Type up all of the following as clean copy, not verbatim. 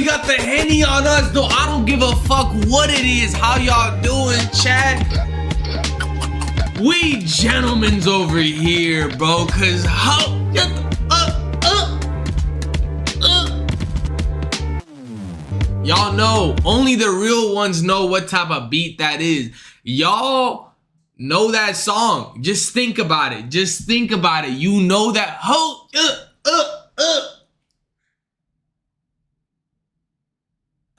got the Henny on us, though. I don't give a fuck what it is. How y'all doing, chat? We gentlemen's over here, bro. Cause how? Y'all know, only the real ones know what type of beat that is. Y'all know that song. Just think about it. Just think about it. You know that.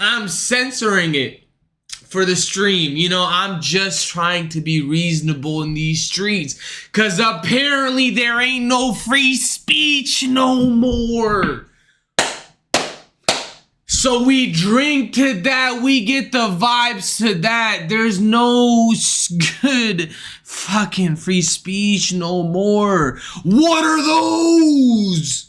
I'm censoring it for the stream. You know, I'm just trying to be reasonable in these streets. Cause apparently there ain't no free speech no more. So we drink to that, we get the vibes to that. There's no good fucking free speech no more. What are those?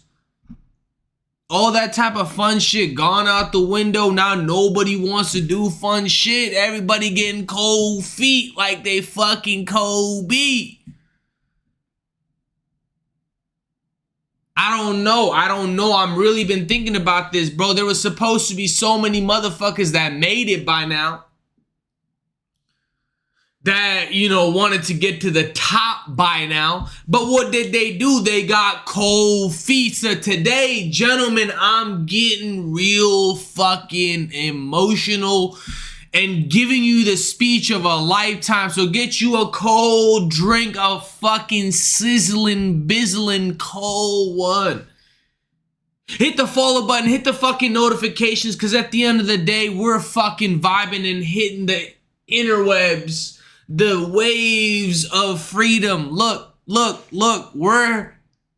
All that type of fun shit gone out the window. Now nobody wants to do fun shit. Everybody getting cold feet like they fucking Kobe. I don't know. I'm really been thinking about this, bro. There was supposed to be so many motherfuckers that made it by now. That, you know, wanted to get to the top by now. But what did they do? They got cold feet. So today, gentlemen, I'm getting real fucking emotional and giving you the speech of a lifetime. So get you a cold drink, a fucking sizzling, bizzling cold one. Hit the follow button, hit the fucking notifications, because at the end of the day, we're fucking vibing and hitting the interwebs, the waves of freedom. Look, we're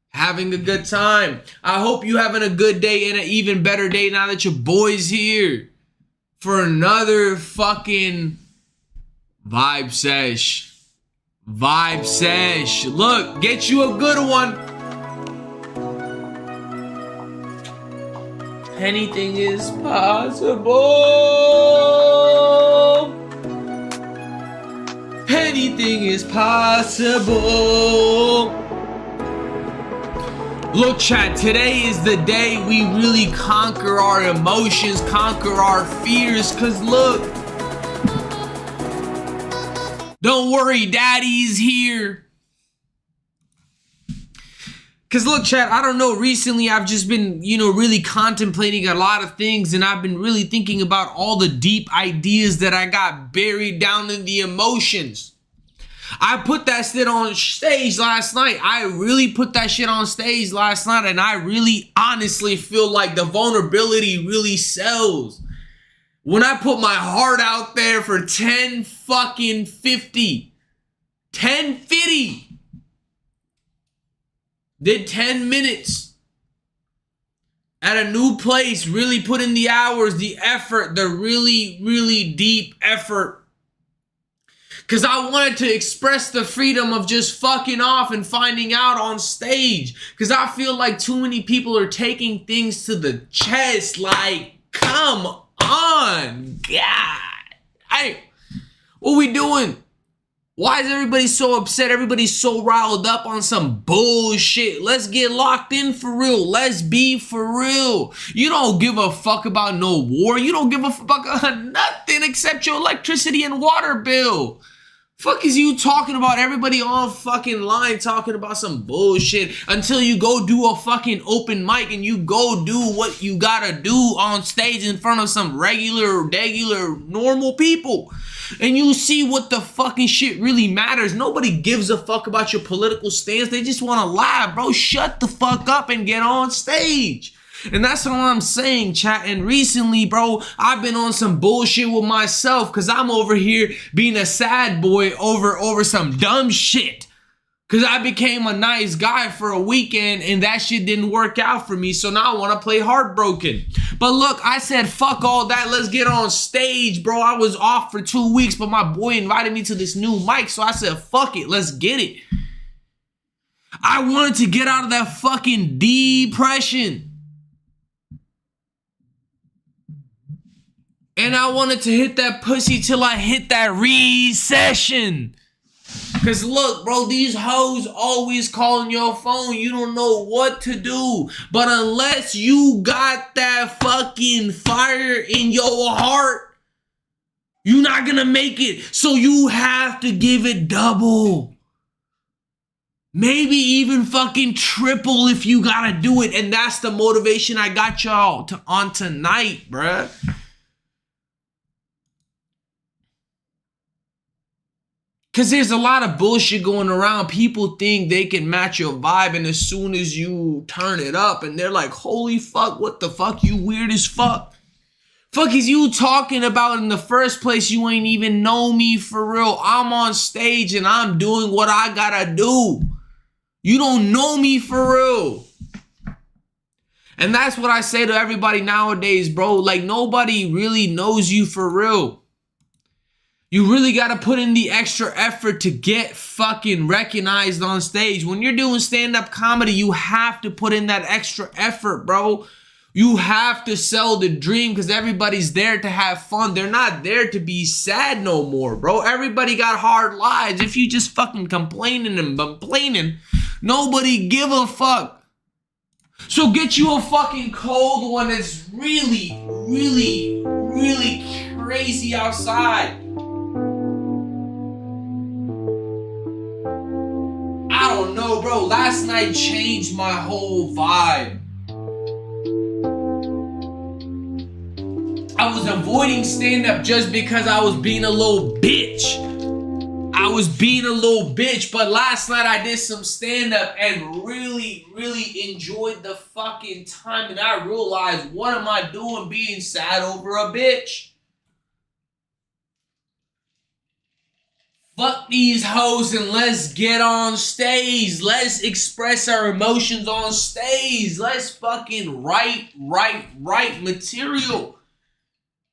having a good time. I hope you having a good day and an even better day now that your boy's here for another fucking vibe sesh. Look, get you a good one. Anything is possible. Anything is possible. Look, chat, today is the day we really conquer our emotions, conquer our fears, cause look, don't worry, daddy's here. Cause look, chat, I don't know, recently I've just been, you know, really contemplating a lot of things, and I've been really thinking about all the deep ideas that I got buried down in the emotions. I put that shit on stage last night. I really put that shit on stage last night, and I really honestly feel like the vulnerability really sells. When I put my heart out there for 10 fucking 50. 1050. Did 10 minutes at a new place, really put in the hours, the effort, the really, really deep effort. Because I wanted to express the freedom of just fucking off and finding out on stage. Because I feel like too many people are taking things to the chest. Like, come on. God. What we doing? Why is everybody so upset? Everybody's so riled up on some bullshit. Let's get locked in for real. Let's be for real. You don't give a fuck about no war. You don't give a fuck about nothing except your electricity and water bill. Fuck is you talking about? Everybody on fucking line talking about some bullshit until you go do a fucking open mic and you go do what you gotta do on stage in front of some regular, normal people. And you see what the fucking shit really matters. Nobody gives a fuck about your political stance. They just want to lie, bro. Shut the fuck up and get on stage. And that's what I'm saying, chat. And recently, bro, I've been on some bullshit with myself because I'm over here being a sad boy over some dumb shit. Because I became a nice guy for a weekend and that shit didn't work out for me. So now I want to play heartbroken. But look, I said, fuck all that. Let's get on stage, bro. I was off for 2 weeks, but my boy invited me to this new mic. So I said, fuck it. Let's get it. I wanted to get out of that fucking depression. And I wanted to hit that pussy till I hit that recession. Cause look, bro, these hoes always calling your phone. You don't know what to do. But unless you got that fucking fire in your heart, you're not gonna make it. So you have to give it double. Maybe even fucking triple if you gotta do it. And that's the motivation I got y'all on tonight, bruh. Because there's a lot of bullshit going around. People think they can match your vibe, and as soon as you turn it up, and they're like, holy fuck, what the fuck? You weird as fuck. Fuck is you talking about in the first place? You ain't even know me for real. I'm on stage, and I'm doing what I gotta do. You don't know me for real. And that's what I say to everybody nowadays, bro. Like, nobody really knows you for real. You really got to put in the extra effort to get fucking recognized on stage. When you're doing stand-up comedy, you have to put in that extra effort, bro. You have to sell the dream because everybody's there to have fun. They're not there to be sad no more, bro. Everybody got hard lives. If you just fucking complaining and complaining, nobody give a fuck. So get you a fucking cold one that's really, really, really crazy outside. I don't know, bro. Last night changed my whole vibe. I was avoiding stand-up just because I was being a little bitch. But last night I did some stand-up and really, really enjoyed the fucking time. And I realized, what am I doing being sad over a bitch? Fuck these hoes and let's get on stage. Let's express our emotions on stage. Let's fucking write material.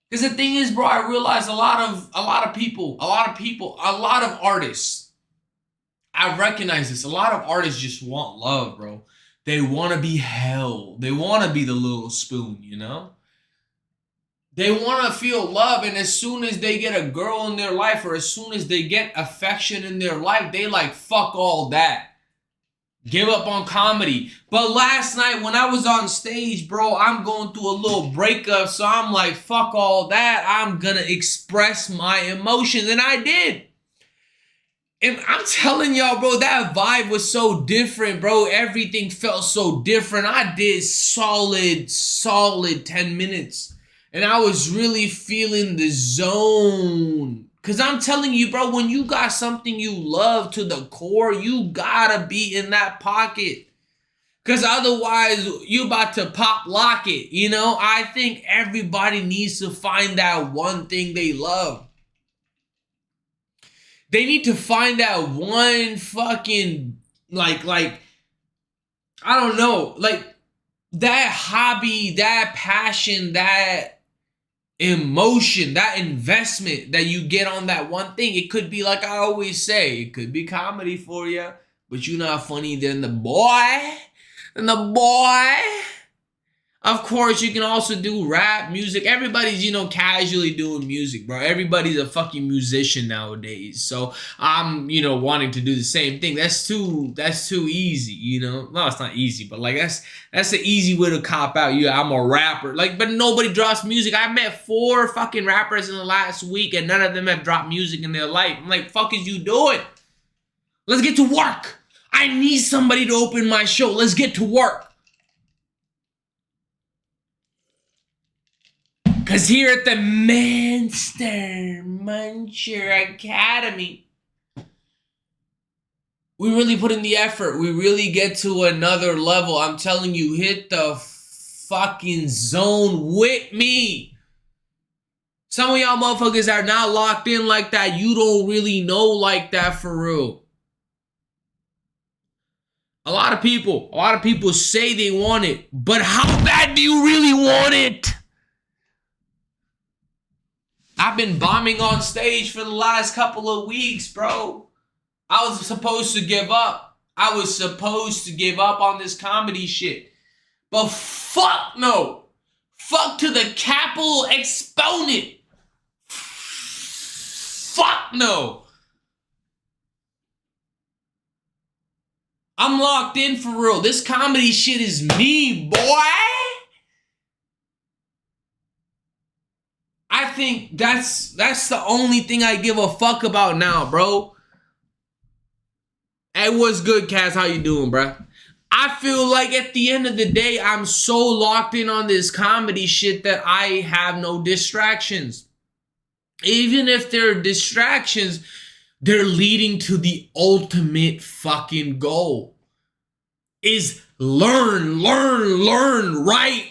Because the thing is, bro, I realize a lot of artists, I recognize this. A lot of artists just want love, bro. They want to be held. They want to be the little spoon, you know? They want to feel love, and as soon as they get a girl in their life or as soon as they get affection in their life, they like, fuck all that. Give up on comedy. But last night when I was on stage, bro, I'm going through a little breakup, so I'm like, fuck all that. I'm going to express my emotions, and I did. And I'm telling y'all, bro, that vibe was so different, bro. Everything felt so different. I did solid 10 minutes. And I was really feeling the zone. Because I'm telling you, bro, when you got something you love to the core, you gotta be in that pocket. Because otherwise, you about to pop lock it, you know? I think everybody needs to find that one thing they love. They need to find that one fucking, like, I don't know, like, that hobby, that passion, that emotion, that investment that you get on that one thing. It could be, like I always say, it could be comedy for you, but you're not funny than the boy. Of course, you can also do rap, music. Everybody's, you know, casually doing music, bro. Everybody's a fucking musician nowadays. So I'm, you know, wanting to do the same thing. That's too easy, you know. No, it's not easy, but like that's an easy way to cop out. Yeah, I'm a rapper. Like, but nobody drops music. I met 4 fucking rappers in the last week, and none of them have dropped music in their life. I'm like, fuck is you doing? Let's get to work. I need somebody to open my show. Let's get to work. Because here at the Mr.Muncher Academy, we really put in the effort. We really get to another level. I'm telling you, hit the fucking zone with me. Some of y'all motherfuckers are not locked in like that. You don't really know like that for real. A lot of people say they want it, but how bad do you really want it? I've been bombing on stage for the last couple of weeks, bro. I was supposed to give up. I was supposed to give up on this comedy shit. But fuck no. Fuck to the capital exponent. Fuck no. I'm locked in for real. This comedy shit is me, boy. I think that's the only thing I give a fuck about now, bro. Hey, what's good, Kaz? How you doing, bro? I feel like at the end of the day, I'm so locked in on this comedy shit that I have no distractions. Even if there are distractions, they're leading to the ultimate fucking goal. Is learn, right.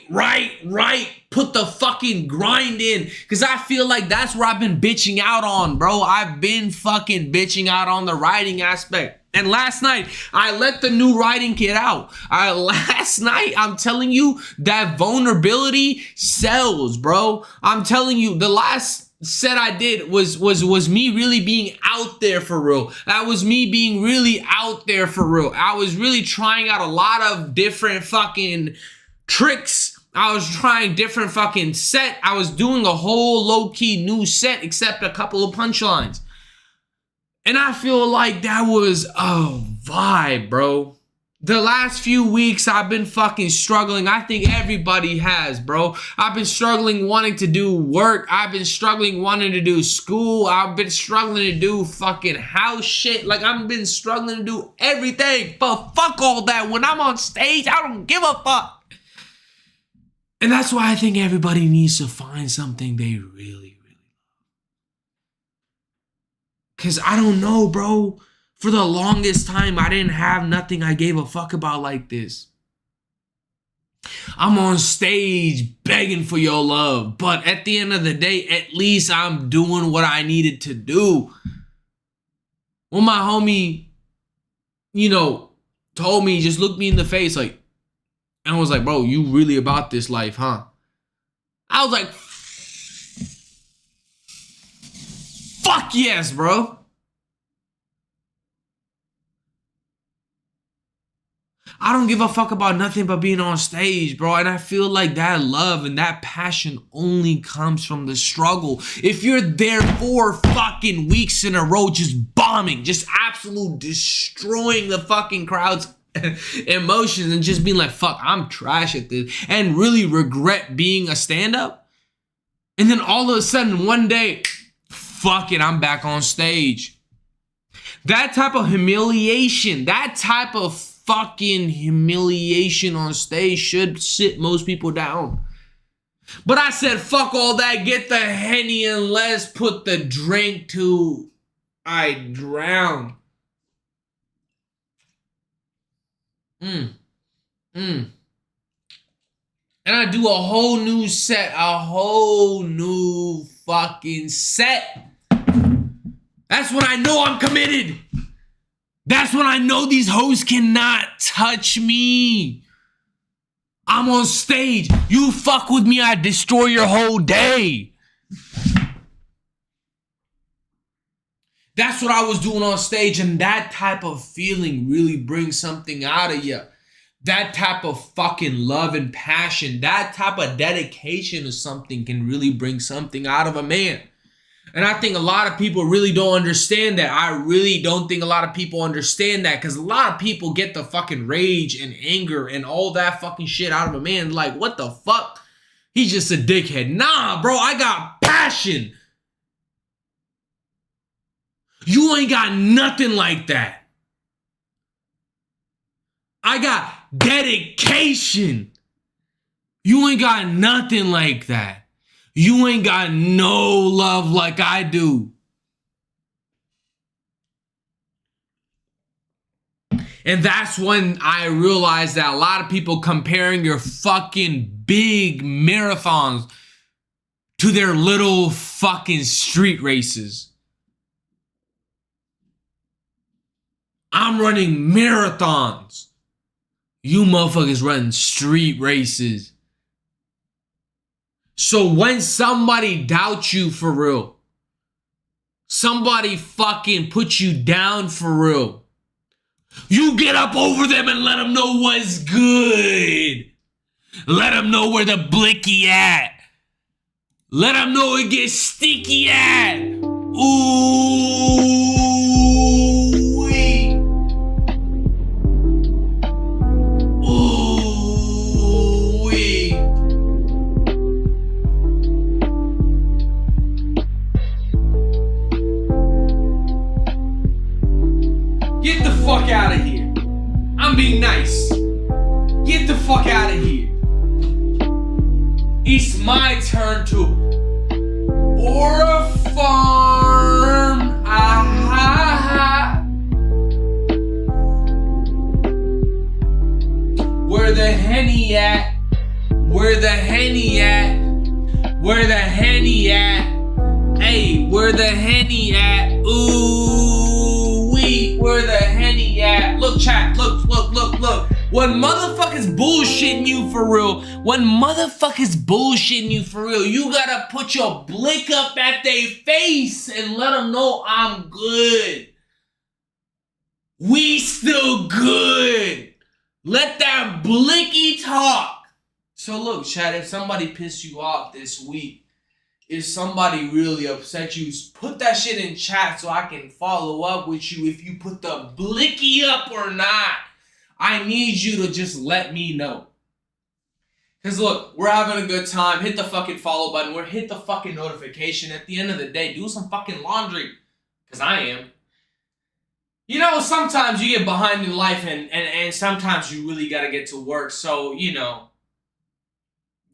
Put the fucking grind in. Because I feel like that's where I've been bitching out on, bro. I've been fucking bitching out on the writing aspect. And last night, I let the new writing kid out. Last night, I'm telling you, that vulnerability sells, bro. I'm telling you, the last set I did was me really being out there for real. That was me being really out there for real. I was really trying out a lot of different fucking tricks. I was trying different fucking set. I was doing a whole low-key new set except a couple of punchlines. And I feel like that was a vibe, bro. The last few weeks, I've been fucking struggling. I think everybody has, bro. I've been struggling wanting to do work. I've been struggling wanting to do school. I've been struggling to do fucking house shit. Like, I've been struggling to do everything. But fuck all that. When I'm on stage, I don't give a fuck. And that's why I think everybody needs to find something they really. Because I don't know, bro. For the longest time, I didn't have nothing I gave a fuck about like this. I'm on stage begging for your love. But at the end of the day, at least I'm doing what I needed to do. When my homie, told me, just looked me in the face like, and was like, bro, you really about this life, huh? I was like, fuck yes, bro. I don't give a fuck about nothing but being on stage, bro. And I feel like that love and that passion only comes from the struggle. If you're there 4 fucking weeks in a row just bombing, just absolute destroying the fucking crowd's emotions and just being like, fuck, I'm trash at this, and really regret being a stand-up, and then all of a sudden one day, fuck it, I'm back on stage. That type of humiliation, that type of fucking humiliation on stage should sit most people down. But I said, fuck all that, get the Henny and let's put the drink to I drown. And I do a whole new set, a whole new fucking set. That's when I know I'm committed. That's when I know these hoes cannot touch me. I'm on stage. You fuck with me, I destroy your whole day. That's what I was doing on stage, and that type of feeling really brings something out of you. That type of fucking love and passion, that type of dedication to something can really bring something out of a man. And I think a lot of people really don't understand that. I really don't think a lot of people understand that, because a lot of people get the fucking rage and anger and all that fucking shit out of a man. Like, what the fuck? He's just a dickhead. Nah, bro, I got passion. You ain't got nothing like that. I got dedication. You ain't got nothing like that. You ain't got no love like I do. And that's when I realized that a lot of people comparing your fucking big marathons to their little fucking street races. I'm running marathons. You motherfuckers running street races. So when somebody doubts you for real, somebody fucking puts you down for real, you get up over them and let them know what's good. Let them know where the blicky at. Let them know it gets sticky at. Ooh. Get the fuck out of here. I'm being nice. Get the fuck out of here. It's my turn to Aura Farm. Ah, where the Henny at? Where the Henny at? Where the Henny at? Hey, where the Henny at? Ooh, where the Henny at? Look, chat, look. When motherfuckers bullshitting you for real, you gotta put your blick up at their face and let them know I'm good. We still good. Let that blicky talk. So look, chat, if somebody pissed you off this week, if somebody really upset you, put that shit in chat so I can follow up with you if you put the blicky up or not. I need you to just let me know. Because look, we're having a good time. Hit the fucking follow button. Hit the fucking notification. At the end of the day, do some fucking laundry. Because I am. You know, sometimes you get behind in life and sometimes you really got to get to work. So, you know,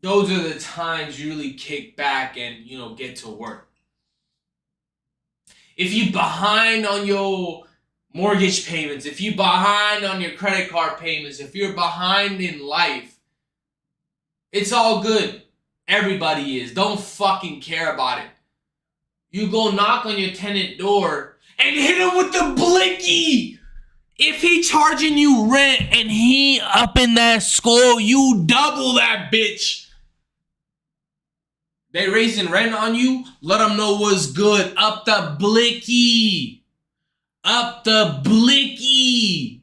those are the times you really kick back and, you know, get to work. If you behind on your mortgage payments, if you behind on your credit card payments, if you're behind in life, it's all good. Everybody is. Don't fucking care about it. You go knock on your tenant door and hit him with the blicky. If he charging you rent and he up in that skull, you double that bitch. They raising rent on you? Let them know what's good. Up the blicky. Up the blicky.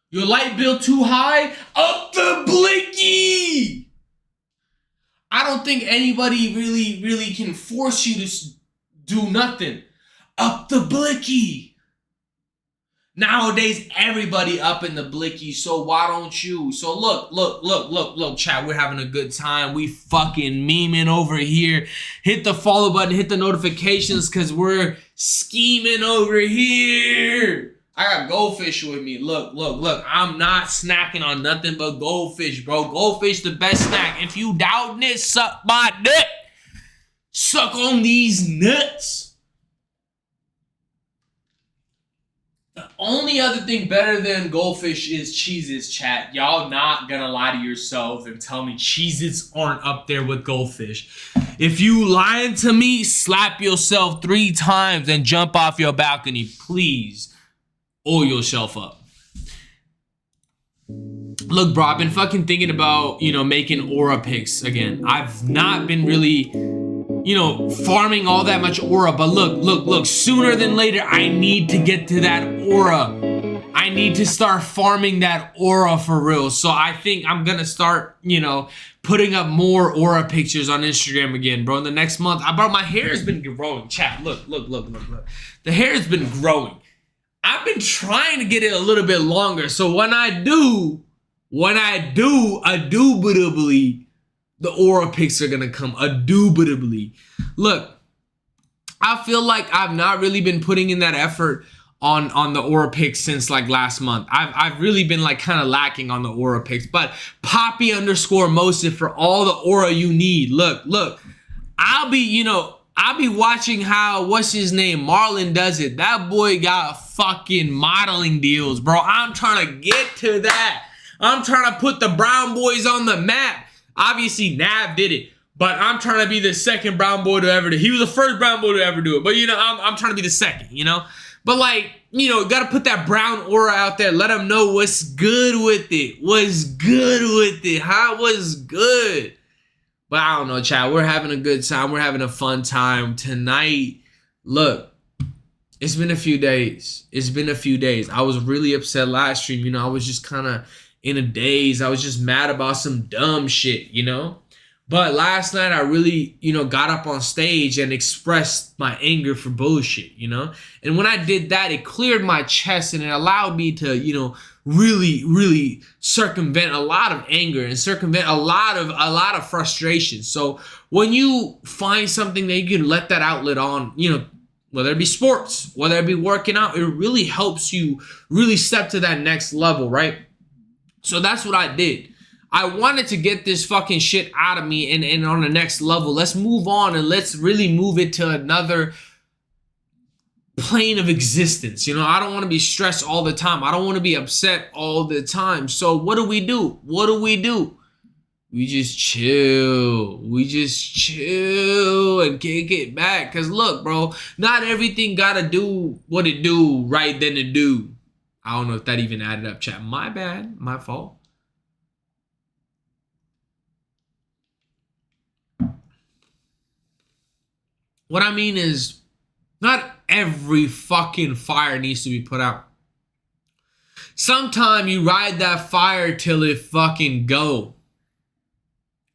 Your light bill too high? Up the blicky. I don't think anybody really can force you to do nothing. Up the blicky. Nowadays, everybody up in the blicky, so why don't you? So look, chat, we're having a good time. We fucking memeing over here. Hit the follow button, hit the notifications, because we're scheming over here. I got goldfish with me. Look. I'm not snacking on nothing but goldfish, bro. Goldfish, the best snack. If you doubting it, suck my dick. Suck on these nuts. The only other thing better than goldfish is Cheez-Its, chat. Y'all not gonna lie to yourselves and tell me Cheez-Its aren't up there with goldfish. If you lying to me, slap yourself 3 times and jump off your balcony. Please, oil yourself up. Look, bro, I've been fucking thinking about, you know, making aura pics again. I've not been really, you know, farming all that much aura, but look, sooner than later, I need to get to that aura. I need to start farming that aura for real. So I think I'm gonna start, you know, putting up more aura pictures on Instagram again, bro. In the next month, bro, my hair has been growing. Chat, look. The hair has been growing. I've been trying to get it a little bit longer. So when I do, indubitably, the aura pics are gonna come, indubitably. Look, I feel like I've not really been putting in that effort on the aura pics since like last month. I've really been like kind of lacking on the aura pics. But Poppy_Mosif for all the aura you need. Look, I'll be watching how, what's his name, Marlon does it. That boy got fucking modeling deals, bro. I'm trying to get to that. I'm trying to put the brown boys on the map. Obviously, Nav did it, but I'm trying to be the second brown boy to ever do it. He was the first brown boy to ever do it, but, you know, I'm trying to be the second, you know? But, like, you know, got to put that brown aura out there. Let them know what's good with it. What's good with it, huh? What's good? But I don't know, chat. We're having a good time. We're having a fun time tonight. Look, it's been a few days. I was really upset last stream. You know, I was just kind of in a daze. I was just mad about some dumb shit, you know? But last night I really, you know, got up on stage and expressed my anger for bullshit, you know? And when I did that, it cleared my chest and it allowed me to, you know, really circumvent a lot of anger and circumvent a lot of frustration. So when you find something that you can let that outlet on, you know, whether it be sports, whether it be working out, it really helps you really step to that next level, right? So that's what I did. I wanted to get this fucking shit out of me and on the next level. Let's move on and let's really move it to another plane of existence. You know, I don't want to be stressed all the time. I don't want to be upset all the time. So what do? What do? We just chill. We just chill and kick it back. Cause look, bro, not everything gotta do what it do right then to do. I don't know if that even added up, chat. My bad. My fault. What I mean is, not every fucking fire needs to be put out. Sometimes you ride that fire till it fucking go.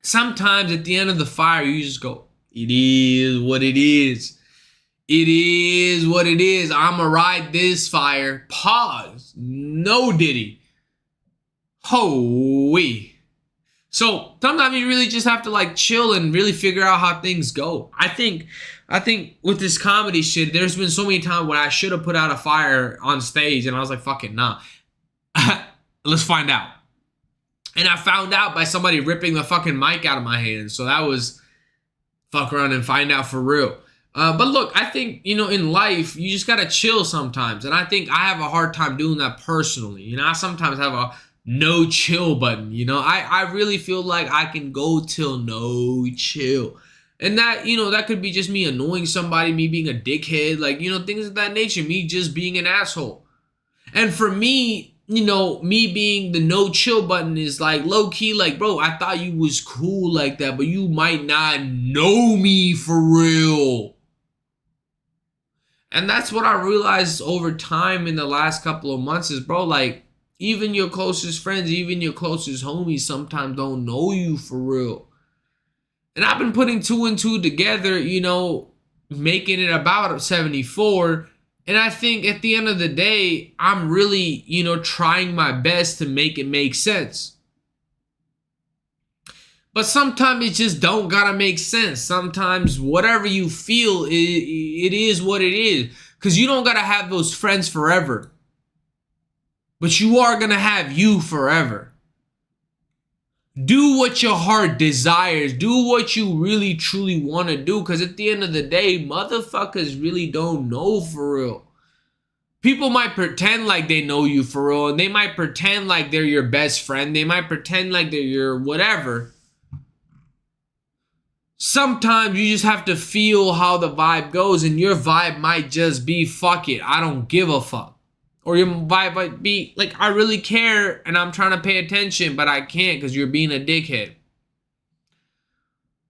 Sometimes at the end of the fire, you just go, it is what it is. It is what it is. I'ma ride this fire. Pause. No diddy. Holy. So sometimes you really just have to like chill and really figure out how things go. I think with this comedy shit, there's been so many times when I should have put out a fire on stage and I was like, fuck it, nah. Let's find out. And I found out by somebody ripping the fucking mic out of my hand. So that was fuck around and find out for real. But look, I think, you know, in life, you just gotta chill sometimes. And I think I have a hard time doing that personally. You know, I sometimes have a no chill button. You know, I really feel like I can go till no chill. And that, you know, that could be just me annoying somebody, me being a dickhead, like, you know, things of that nature, me just being an asshole. And for me, you know, me being the no chill button is like low key, like, bro, I thought you was cool like that, but you might not know me for real. And that's what I realized over time in the last couple of months is, bro, like, even your closest friends, even your closest homies sometimes don't know you for real. And I've been putting 2 and 2 together, you know, making it about 74. And I think at the end of the day, I'm really, you know, trying my best to make it make sense. But sometimes it just don't gotta make sense. Sometimes whatever you feel, it is what it is. Because you don't gotta have those friends forever. But you are gonna have you forever. Do what your heart desires. Do what you really truly want to do. Because at the end of the day, motherfuckers really don't know for real. People might pretend like they know you for real. And they might pretend like they're your best friend. They might pretend like they're your whatever. Sometimes you just have to feel how the vibe goes. And your vibe might just be, fuck it, I don't give a fuck. Or your vibe might be like, I really care and I'm trying to pay attention, but I can't because you're being a dickhead.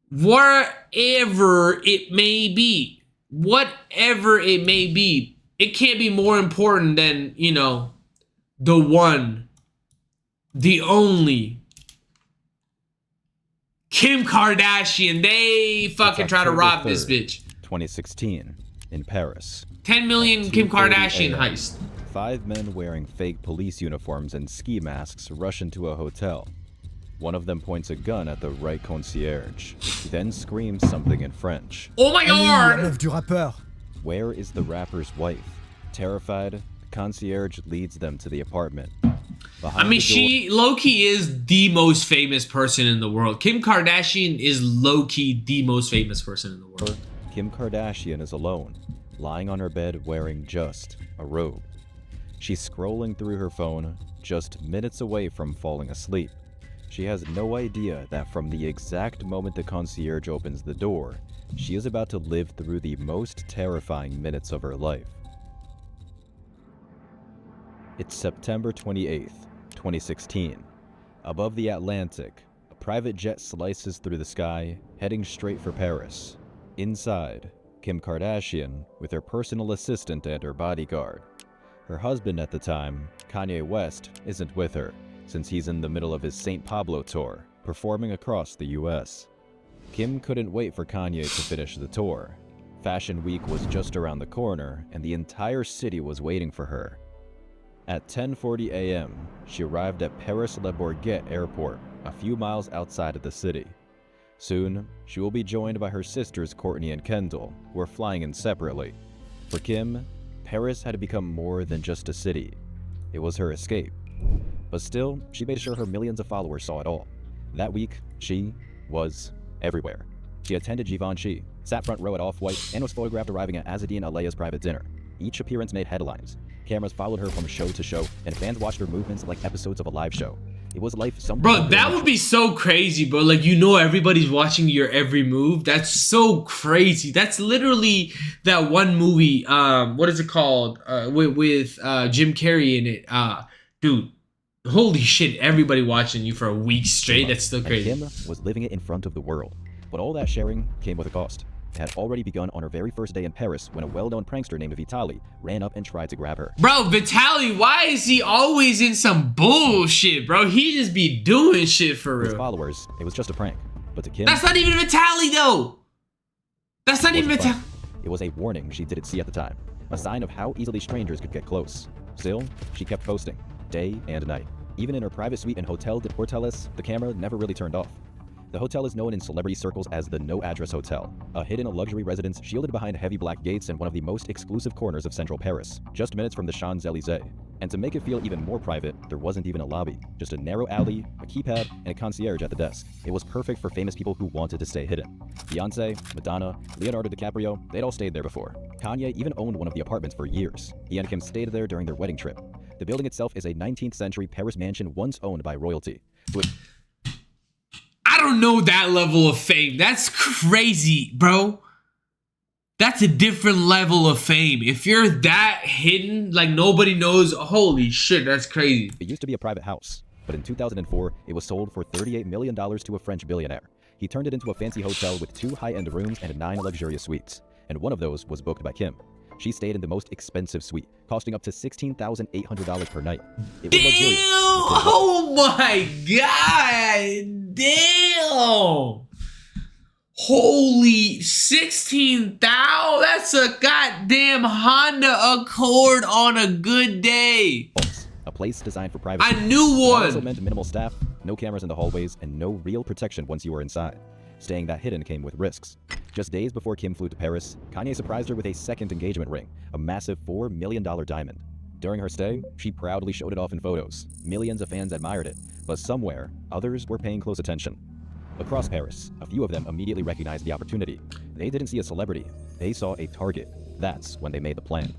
Whatever it may be, it can't be more important than, you know, the one, the only, Kim Kardashian. They fucking try to rob this bitch. 2016 in Paris. 10 million Kim Kardashian heist. 5 men wearing fake police uniforms and ski masks rush into a hotel. One of them points a gun at the right concierge, then screams something in French. Oh my god! Where is the rapper's wife? Terrified, the concierge leads them to the apartment. I mean, she low-key is the most famous person in the world. Kim Kardashian is low-key the most famous person in the world. Kim Kardashian is alone, lying on her bed wearing just a robe. She's scrolling through her phone, just minutes away from falling asleep. She has no idea that from the exact moment the concierge opens the door, she is about to live through the most terrifying minutes of her life. It's September 28th, 2016. Above the Atlantic, a private jet slices through the sky, heading straight for Paris. Inside, Kim Kardashian, with her personal assistant and her bodyguard. Her husband at the time, Kanye West, isn't with her, since he's in the middle of his St. Pablo tour, performing across the US. Kim couldn't wait for Kanye to finish the tour. Fashion Week was just around the corner, and the entire city was waiting for her. At 10:40 a.m., she arrived at Paris-Le Bourget Airport, a few miles outside of the city. Soon, she will be joined by her sisters Courtney and Kendall, who are flying in separately. For Kim, Paris had become more than just a city. It was her escape. But still, she made sure her millions of followers saw it all. That week, she was everywhere. She attended Givenchy, sat front row at Off-White, and was photographed arriving at Azzedine Alaya's private dinner. Each appearance made headlines. Cameras followed her from show to show, and fans watched her movements like episodes of a live show. It was life some. Bro, that would be so crazy, bro. Like, you know, everybody's watching your every move. That's so crazy. That's literally that one movie. What is it called? With Jim Carrey in it. Dude, holy shit! Everybody watching you for a week straight. That's still crazy. And Kim was living it in front of the world, but all that sharing came with a cost. It had already begun on her very first day in Paris when a well-known prankster named Vitaly ran up and tried to grab her. Bro, Vitaly, why is he always in some bullshit, bro? He just be doing shit for real. With followers, it was just a prank. But to Kim, that's not even Vitaly, though. That's not even Vitaly. It was a warning she didn't see at the time. A sign of how easily strangers could get close. Still, she kept posting, day and night. Even in her private suite in Hotel de Portales, the camera never really turned off. The hotel is known in celebrity circles as the No Address Hotel, a hidden luxury residence shielded behind heavy black gates in one of the most exclusive corners of central Paris, just minutes from the Champs-Élysées. And to make it feel even more private, there wasn't even a lobby, just a narrow alley, a keypad, and a concierge at the desk. It was perfect for famous people who wanted to stay hidden. Beyoncé, Madonna, Leonardo DiCaprio, they'd all stayed there before. Kanye even owned one of the apartments for years. He and Kim stayed there during their wedding trip. The building itself is a 19th century Paris mansion once owned by royalty. I don't know that level of fame. That's crazy, bro. That's a different level of fame. If you're that hidden, like nobody knows, holy shit, that's crazy. It used to be a private house, but in 2004, it was sold for $38 million to a French billionaire. He turned it into a fancy hotel with 2 high-end rooms and 9 luxurious suites, and one of those was booked by Kim. She stayed in the most expensive suite, costing up to $16,800 per night. It was luxurious. Oh my god! Damn! Holy 16,000! That's a goddamn Honda Accord on a good day. A place designed for privacy. I knew one. That also meant minimal staff, no cameras in the hallways, and no real protection once you were inside. Staying that hidden came with risks. Just days before Kim flew to Paris, Kanye surprised her with a second engagement ring, a massive $4 million diamond. During her stay, she proudly showed it off in photos. Millions of fans admired it, but somewhere, others were paying close attention. Across Paris, a few of them immediately recognized the opportunity. They didn't see a celebrity, they saw a target. That's when they made the plan.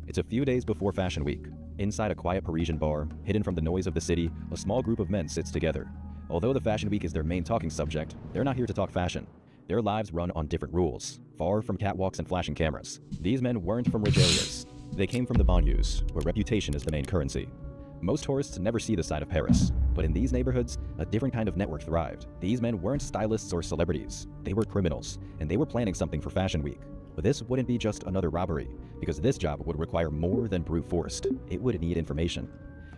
It's a few days before Fashion Week. Inside a quiet Parisian bar, hidden from the noise of the city, a small group of men sits together. Although the Fashion Week is their main talking subject, they're not here to talk fashion. Their lives run on different rules, far from catwalks and flashing cameras. These men weren't from rich areas. They came from the banlieues, where reputation is the main currency. Most tourists never see the side of Paris, but in these neighborhoods, a different kind of network thrived. These men weren't stylists or celebrities. They were criminals, and they were planning something for Fashion Week. But this wouldn't be just another robbery, because this job would require more than brute force. It would need information.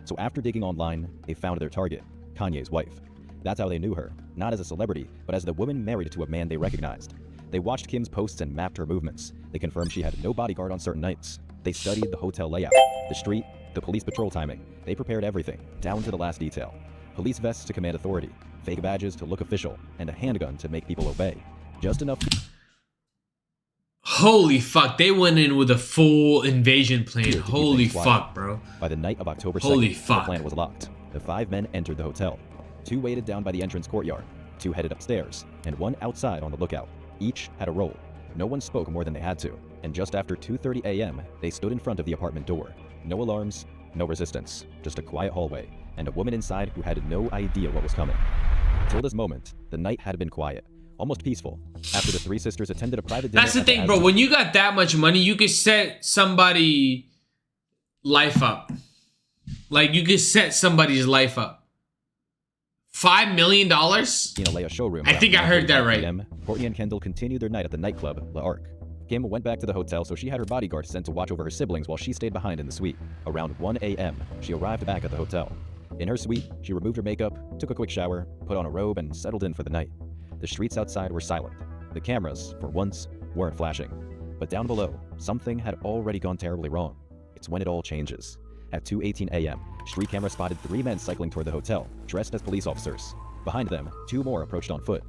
So after digging online, they found their target, Kanye's wife. That's how they knew her, not as a celebrity, but as the woman married to a man they recognized. They watched Kim's posts and mapped her movements. They confirmed she had no bodyguard on certain nights. They studied the hotel layout, the street, the police patrol timing. They prepared everything, down to the last detail. Police vests to command authority, fake badges to look official, and a handgun to make people obey. Just enough. Holy fuck, they went in with a full invasion plan. Holy fuck, bro. By the night of October 2nd, holy fuck, the plan was locked. The 5 men entered the hotel. 2 waited down by the entrance courtyard, 2 headed upstairs, and 1 outside on the lookout. Each had a role. No one spoke more than they had to, and just after 2:30 a.m., they stood in front of the apartment door. No alarms, no resistance, just a quiet hallway, and a woman inside who had no idea what was coming. Till this moment, the night had been quiet, almost peaceful. After the 3 sisters attended a private dinner. That's the thing, bro. When you got that much money, you could set somebody's life up. Like, you could set somebody's life up. $5 million? In Alea showroom. I think I heard that right. Courtney and Kendall continued their night at the nightclub, La Arc. Kim went back to the hotel, so she had her bodyguard sent to watch over her siblings while she stayed behind in the suite. Around 1 a.m., she arrived back at the hotel. In her suite, she removed her makeup, took a quick shower, put on a robe, and settled in for the night. The streets outside were silent. The cameras, for once, weren't flashing. But down below, something had already gone terribly wrong. It's when it all changes. At 2:18 a.m., street camera spotted 3 men cycling toward the hotel, dressed as police officers. Behind them, 2 more approached on foot.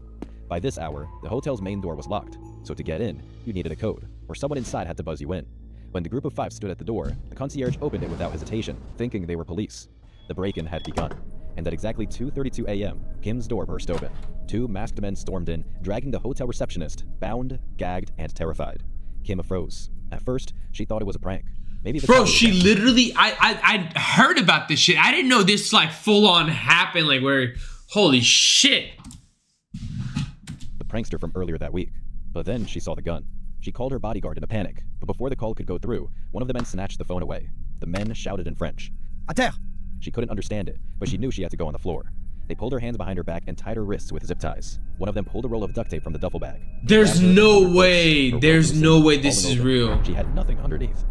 By this hour, the hotel's main door was locked, so to get in, you needed a code, or someone inside had to buzz you in. When the group of 5 stood at the door, the concierge opened it without hesitation, thinking they were police. The break-in had begun, and at exactly 2:32 a.m., Kim's door burst open. 2 masked men stormed in, dragging the hotel receptionist, bound, gagged, and terrified. Kim froze. At first, she thought it was a prank. Maybe the bro, she literally, I heard about this shit. I didn't know this like full on happened, like where, holy shit. The prankster from earlier that week. But then she saw the gun. She called her bodyguard in a panic, but before the call could go through, one of the men snatched the phone away. The men shouted in French. "À terre!" She couldn't understand it, but she knew she had to go on the floor. They pulled her hands behind her back and tied her wrists with zip ties. One of them pulled a roll of duct tape from the duffel bag. There's no way. There's no way this is real. She had nothing underneath.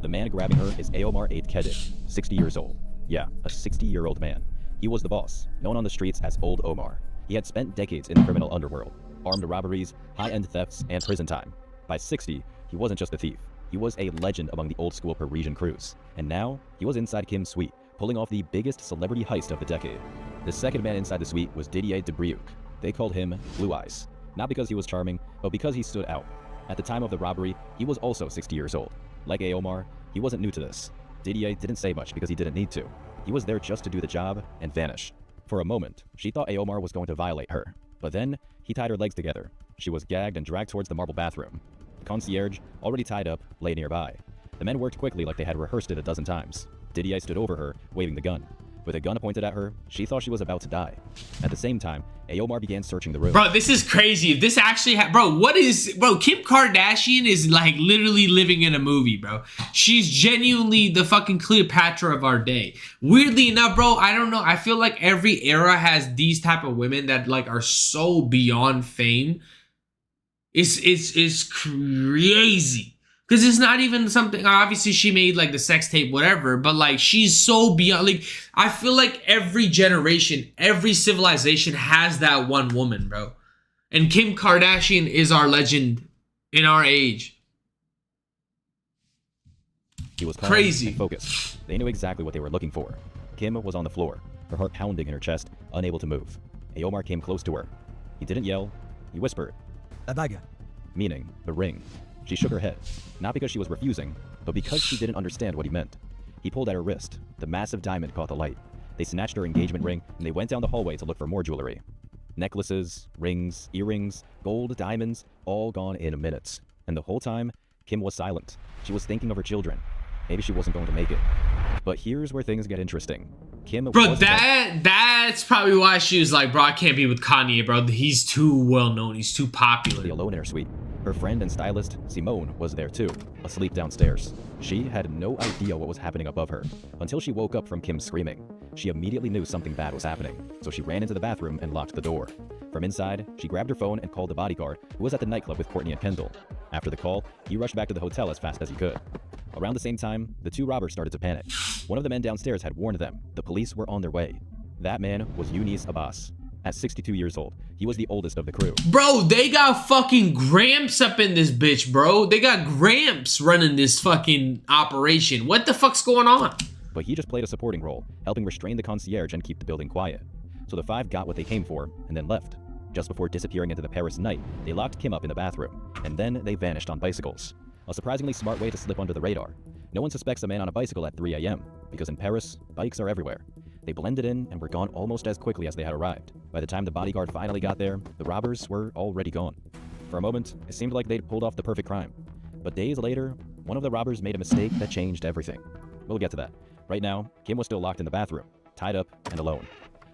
The man grabbing her is Aomar Eid Kedid, 60 years old. Yeah, a 60-year-old man. He was the boss, known on the streets as Old Omar. He had spent decades in the criminal underworld, armed robberies, high-end thefts, and prison time. By 60, he wasn't just a thief. He was a legend among the old-school Parisian crews. And now, he was inside Kim's suite, pulling off the biggest celebrity heist of the decade. The second man inside the suite was Didier Debriuc. They called him Blue Eyes, not because he was charming, but because he stood out. At the time of the robbery, he was also 60 years old. Like Aomar, he wasn't new to this. Didier didn't say much because he didn't need to. He was there just to do the job and vanish. For a moment, she thought Aomar was going to violate her. But then, he tied her legs together. She was gagged and dragged towards the marble bathroom. The concierge, already tied up, lay nearby. The men worked quickly like they had rehearsed it a dozen times. Didier stood over her, waving the gun. With a gun pointed at her, she thought she was about to die. At the same time, Aomar began searching the room. Bro, this is crazy. If this actually bro, Kim Kardashian is like literally living in a movie, bro. She's genuinely the fucking Cleopatra of our day. Weirdly enough, bro, I don't know. I feel like every era has these type of women that like are so beyond fame. It's crazy. Because it's not even something, obviously she made like the sex tape, whatever, but like she's so beyond, like I feel like every generation, every civilization has that one woman, bro. And Kim Kardashian is our legend in our age. He was calm crazy and focused. They knew exactly what they were looking for. Kim was on the floor, her heart pounding in her chest, unable to move. Aomar came close to her. He didn't yell, he whispered. La bague. Meaning, the ring. She shook her head, not because she was refusing, but because she didn't understand what he meant. He pulled at her wrist. The massive diamond caught the light. They snatched her engagement ring, and they went down the hallway to look for more jewelry. Necklaces, rings, earrings, gold, diamonds, all gone in minutes. And the whole time, Kim was silent. She was thinking of her children. Maybe she wasn't going to make it. But here's where things get interesting. Kim bro, that's probably why she was like, bro, I can't be with Kanye, bro. He's too well known. He's too popular. Alone in her suite. Her friend and stylist, Simone, was there too, asleep downstairs. She had no idea what was happening above her, until she woke up from Kim screaming. She immediately knew something bad was happening, so she ran into the bathroom and locked the door. From inside, she grabbed her phone and called the bodyguard, who was at the nightclub with Courtney and Kendall. After the call, he rushed back to the hotel as fast as he could. Around the same time, the 2 robbers started to panic. One of the men downstairs had warned them. The police were on their way. That man was Younis Abbas. At 62 years old, he was the oldest of the crew. Bro, they got fucking Gramps up in this bitch, bro. They got Gramps running this fucking operation. What the fuck's going on? But he just played a supporting role, helping restrain the concierge and keep the building quiet. So the 5 got what they came for, and then left. Just before disappearing into the Paris night, they locked Kim up in the bathroom, and then they vanished on bicycles. A surprisingly smart way to slip under the radar. No one suspects a man on a bicycle at 3 a.m., because in Paris, bikes are everywhere. They blended in and were gone almost as quickly as they had arrived. By the time the bodyguard finally got there, the robbers were already gone. For a moment, it seemed like they'd pulled off the perfect crime. But days later, one of the robbers made a mistake that changed everything. We'll get to that. Right now, Kim was still locked in the bathroom, tied up and alone.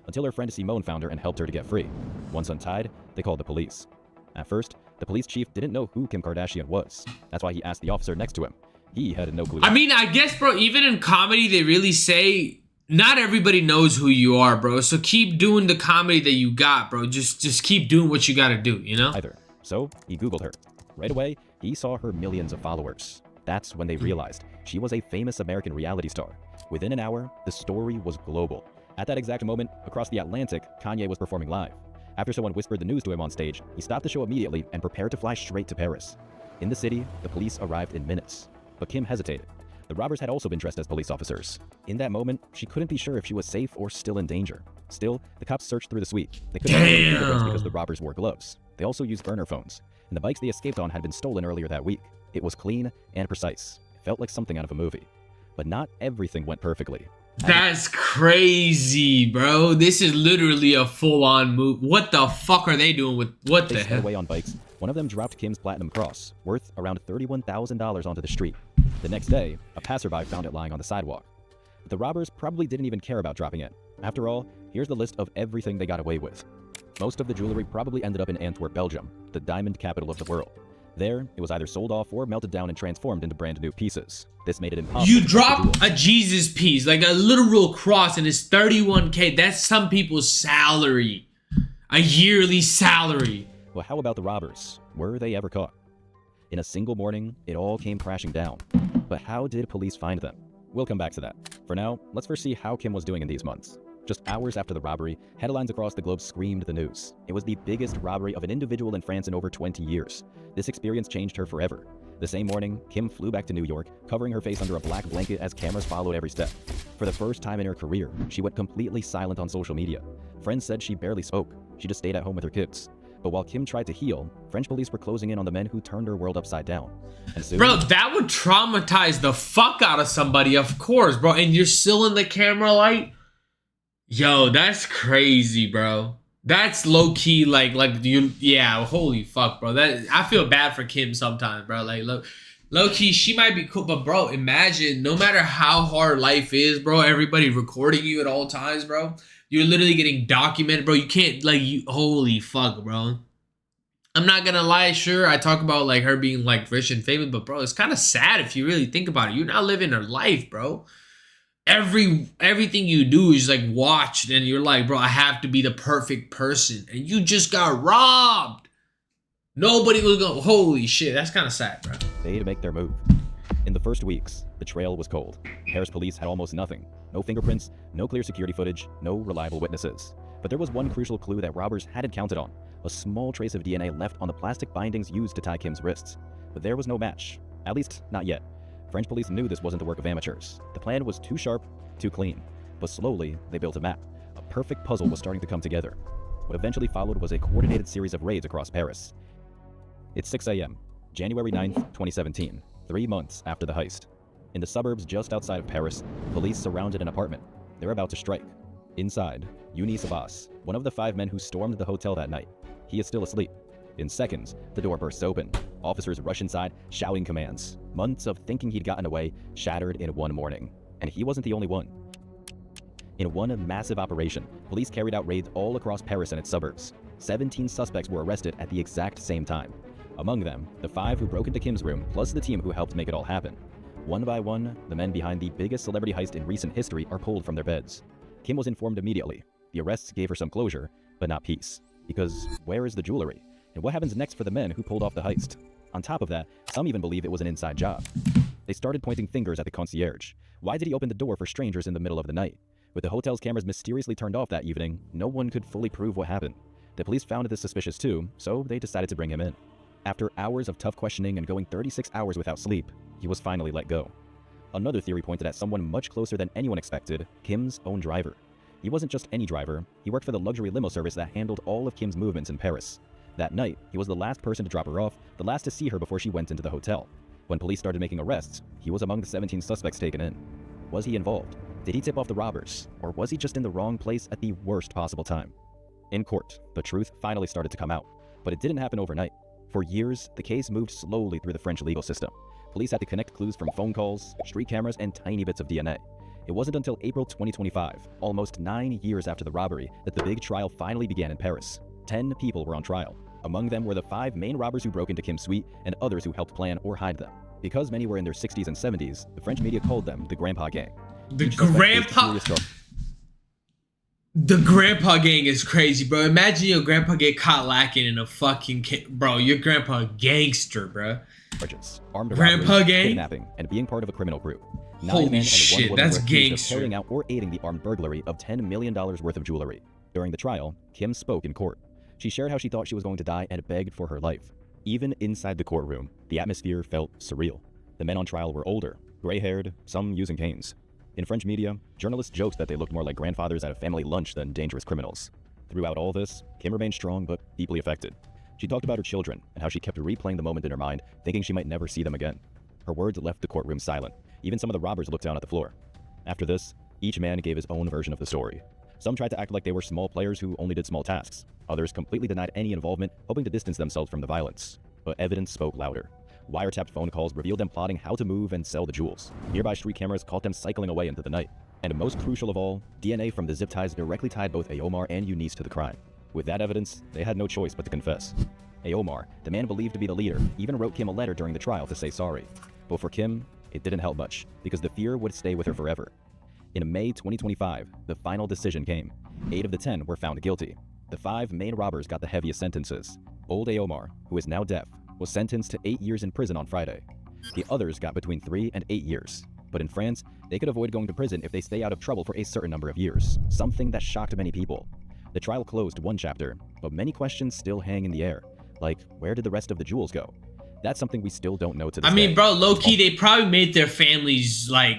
Until her friend Simone found her and helped her to get free. Once untied, they called the police. At first, the police chief didn't know who Kim Kardashian was. That's why he asked the officer next to him. He had no clue. I mean, I guess, bro, even in comedy, they really say not everybody knows who you are, bro. So keep doing the comedy that you got, bro. Just keep doing what you gotta do, you know? Either. So he Googled her. Right away, he saw her millions of followers. That's when they realized she was a famous American reality star. Within an hour, the story was global. At that exact moment, across the Atlantic, Kanye was performing live. After someone whispered the news to him on stage, he stopped the show immediately and prepared to fly straight to Paris. In the city, the police arrived in minutes. But Kim hesitated. The robbers had also been dressed as police officers. In that moment, she couldn't be sure if she was safe or still in danger. Still, the cops searched through the suite. They couldn't find any fingerprints because the robbers wore gloves. They also used burner phones, and the bikes they escaped on had been stolen earlier that week. It was clean and precise. felt like something out of a movie. But not everything went perfectly. That's crazy, bro. This is literally a full-on move. What the fuck are they doing with what the They sped hell? away on bikes. One of them dropped Kim's platinum cross, worth around $31,000 onto the street. The next day, a passerby found it lying on the sidewalk. But the robbers probably didn't even care about dropping it. After all, here's the list of everything they got away with. Most of the jewelry probably ended up in Antwerp, Belgium, the diamond capital of the world. There, it was either sold off or melted down and transformed into brand new pieces. This made it impossible. You to drop jewel. a Jesus piece, like a literal cross, and it's 31K. That's some people's salary. A yearly salary. Well, how about the robbers? Were they ever caught? In a single morning, it all came crashing down. But how did police find them? We'll come back to that. For now, let's first see how Kim was doing in these months. Just hours after the robbery, headlines across the globe screamed the news. It was the biggest robbery of an individual in France in over 20 years. This experience changed her forever. The same morning, Kim flew back to New York, covering her face under a black blanket as cameras followed every step. For the first time in her career, she went completely silent on social media. Friends said she barely spoke. She just stayed at home with her kids. But while Kim tried to heal, French police were closing in on the men who turned her world upside down. And soon, Bro, that would traumatize the fuck out of somebody, of course, bro. And you're still in the camera light? Yo, that's crazy, bro. That's low-key, like you, yeah, holy fuck, bro. That, I feel bad for Kim sometimes, bro. Like, low-key, she might be cool, but bro, imagine, no matter how hard life is, bro, everybody recording you at all times, bro. You're literally getting documented, bro. You can't, like, you, holy fuck, bro. I'm not gonna lie, sure, I talk about, like, her being, like, rich and famous, but, bro, it's kind of sad if you really think about it. You're not living her life, bro. Everything you do is, like, watched, and you're like, bro, I have to be the perfect person, and you just got robbed. Nobody was going, holy shit, that's kind of sad, bro. they had to make their move. In the first weeks, the trail was cold. Paris police had almost nothing. No fingerprints, no clear security footage, no reliable witnesses. But there was one crucial clue that robbers hadn't counted on. A small trace of DNA left on the plastic bindings used to tie Kim's wrists. But there was no match. At least, not yet. French police knew this wasn't the work of amateurs. The plan was too sharp, too clean. But slowly, they built a map. A perfect puzzle was starting to come together. What eventually followed was a coordinated series of raids across Paris. It's 6 a.m., January 9th, 2017, 3 months after the heist. In the suburbs just outside of Paris, police surrounded an apartment. They're about to strike. Inside, Younis Abbas, one of the 5 men who stormed the hotel that night. He is still asleep. In seconds, the door bursts open. Officers rush inside, shouting commands. Months of thinking he'd gotten away shattered in one morning. And he wasn't the only one. In one massive operation, police carried out raids all across Paris and its suburbs. 17 suspects were arrested at the exact same time. Among them, the 5 who broke into Kim's room, plus the team who helped make it all happen. One by one, the men behind the biggest celebrity heist in recent history are pulled from their beds. Kim was informed immediately. The arrests gave her some closure, but not peace. Because where is the jewelry? And what happens next for the men who pulled off the heist? On top of that, some even believe it was an inside job. They started pointing fingers at the concierge. Why did he open the door for strangers in the middle of the night? With the hotel's cameras mysteriously turned off that evening, no one could fully prove what happened. The police found this suspicious too, so they decided to bring him in. After hours of tough questioning and going 36 hours without sleep, he was finally let go. Another theory pointed at someone much closer than anyone expected, Kim's own driver. He wasn't just any driver, he worked for the luxury limo service that handled all of Kim's movements in Paris. That night, he was the last person to drop her off, the last to see her before she went into the hotel. When police started making arrests, he was among the 17 suspects taken in. Was he involved? Did he tip off the robbers? Or was he just in the wrong place at the worst possible time? In court, the truth finally started to come out. But it didn't happen overnight. For years, the case moved slowly through the French legal system. Police had to connect clues from phone calls, street cameras, and tiny bits of DNA. It wasn't until April 2025, almost 9 years after the robbery, that the big trial finally began in Paris. 10 people were on trial. Among them were the 5 main robbers who broke into Kim's suite and others who helped plan or hide them. Because many were in their 60s and 70s, the French media called them the Grandpa Gang. The grandpa gang is crazy, bro. Imagine your grandpa get caught lacking in a fucking bro. Your grandpa gangster, bro. Charges: armed Grandpa robbery, gang? kidnapping, and being part of a criminal group. 9 Holy men and shit, 1 woman that's were accused of gangster. carrying out or aiding the armed burglary of $10 million worth of jewelry. During the trial, Kim spoke in court. She shared how she thought she was going to die and begged for her life. Even inside the courtroom, the atmosphere felt surreal. The men on trial were older, gray-haired, some using canes. In French media, journalists joked that they looked more like grandfathers at a family lunch than dangerous criminals. Throughout all this, Kim remained strong but deeply affected. She talked about her children and how she kept replaying the moment in her mind, thinking she might never see them again. Her words left the courtroom silent. Even some of the robbers looked down at the floor. After this, each man gave his own version of the story. Some tried to act like they were small players who only did small tasks. Others completely denied any involvement, hoping to distance themselves from the violence. But evidence spoke louder. Wiretapped phone calls revealed them plotting how to move and sell the jewels. Nearby street cameras caught them cycling away into the night. And most crucial of all, DNA from the zip ties directly tied both Aomar and Eunice to the crime. With that evidence, they had no choice but to confess. Aomar, the man believed to be the leader, even wrote Kim a letter during the trial to say sorry. But for Kim, it didn't help much, because the fear would stay with her forever. In May 2025, the final decision came. 8 of the 10 were found guilty. The 5 main robbers got the heaviest sentences. Old Aomar, who is now deaf, was sentenced to 8 years in prison on Friday. The others got between 3 and 8 years. But in France, they could avoid going to prison if they stay out of trouble for a certain number of years, something that shocked many people. The trial closed one chapter, but many questions still hang in the air. Like, where did the rest of the jewels go? That's something we still don't know to this day. Bro, low-key, they probably made their families, like,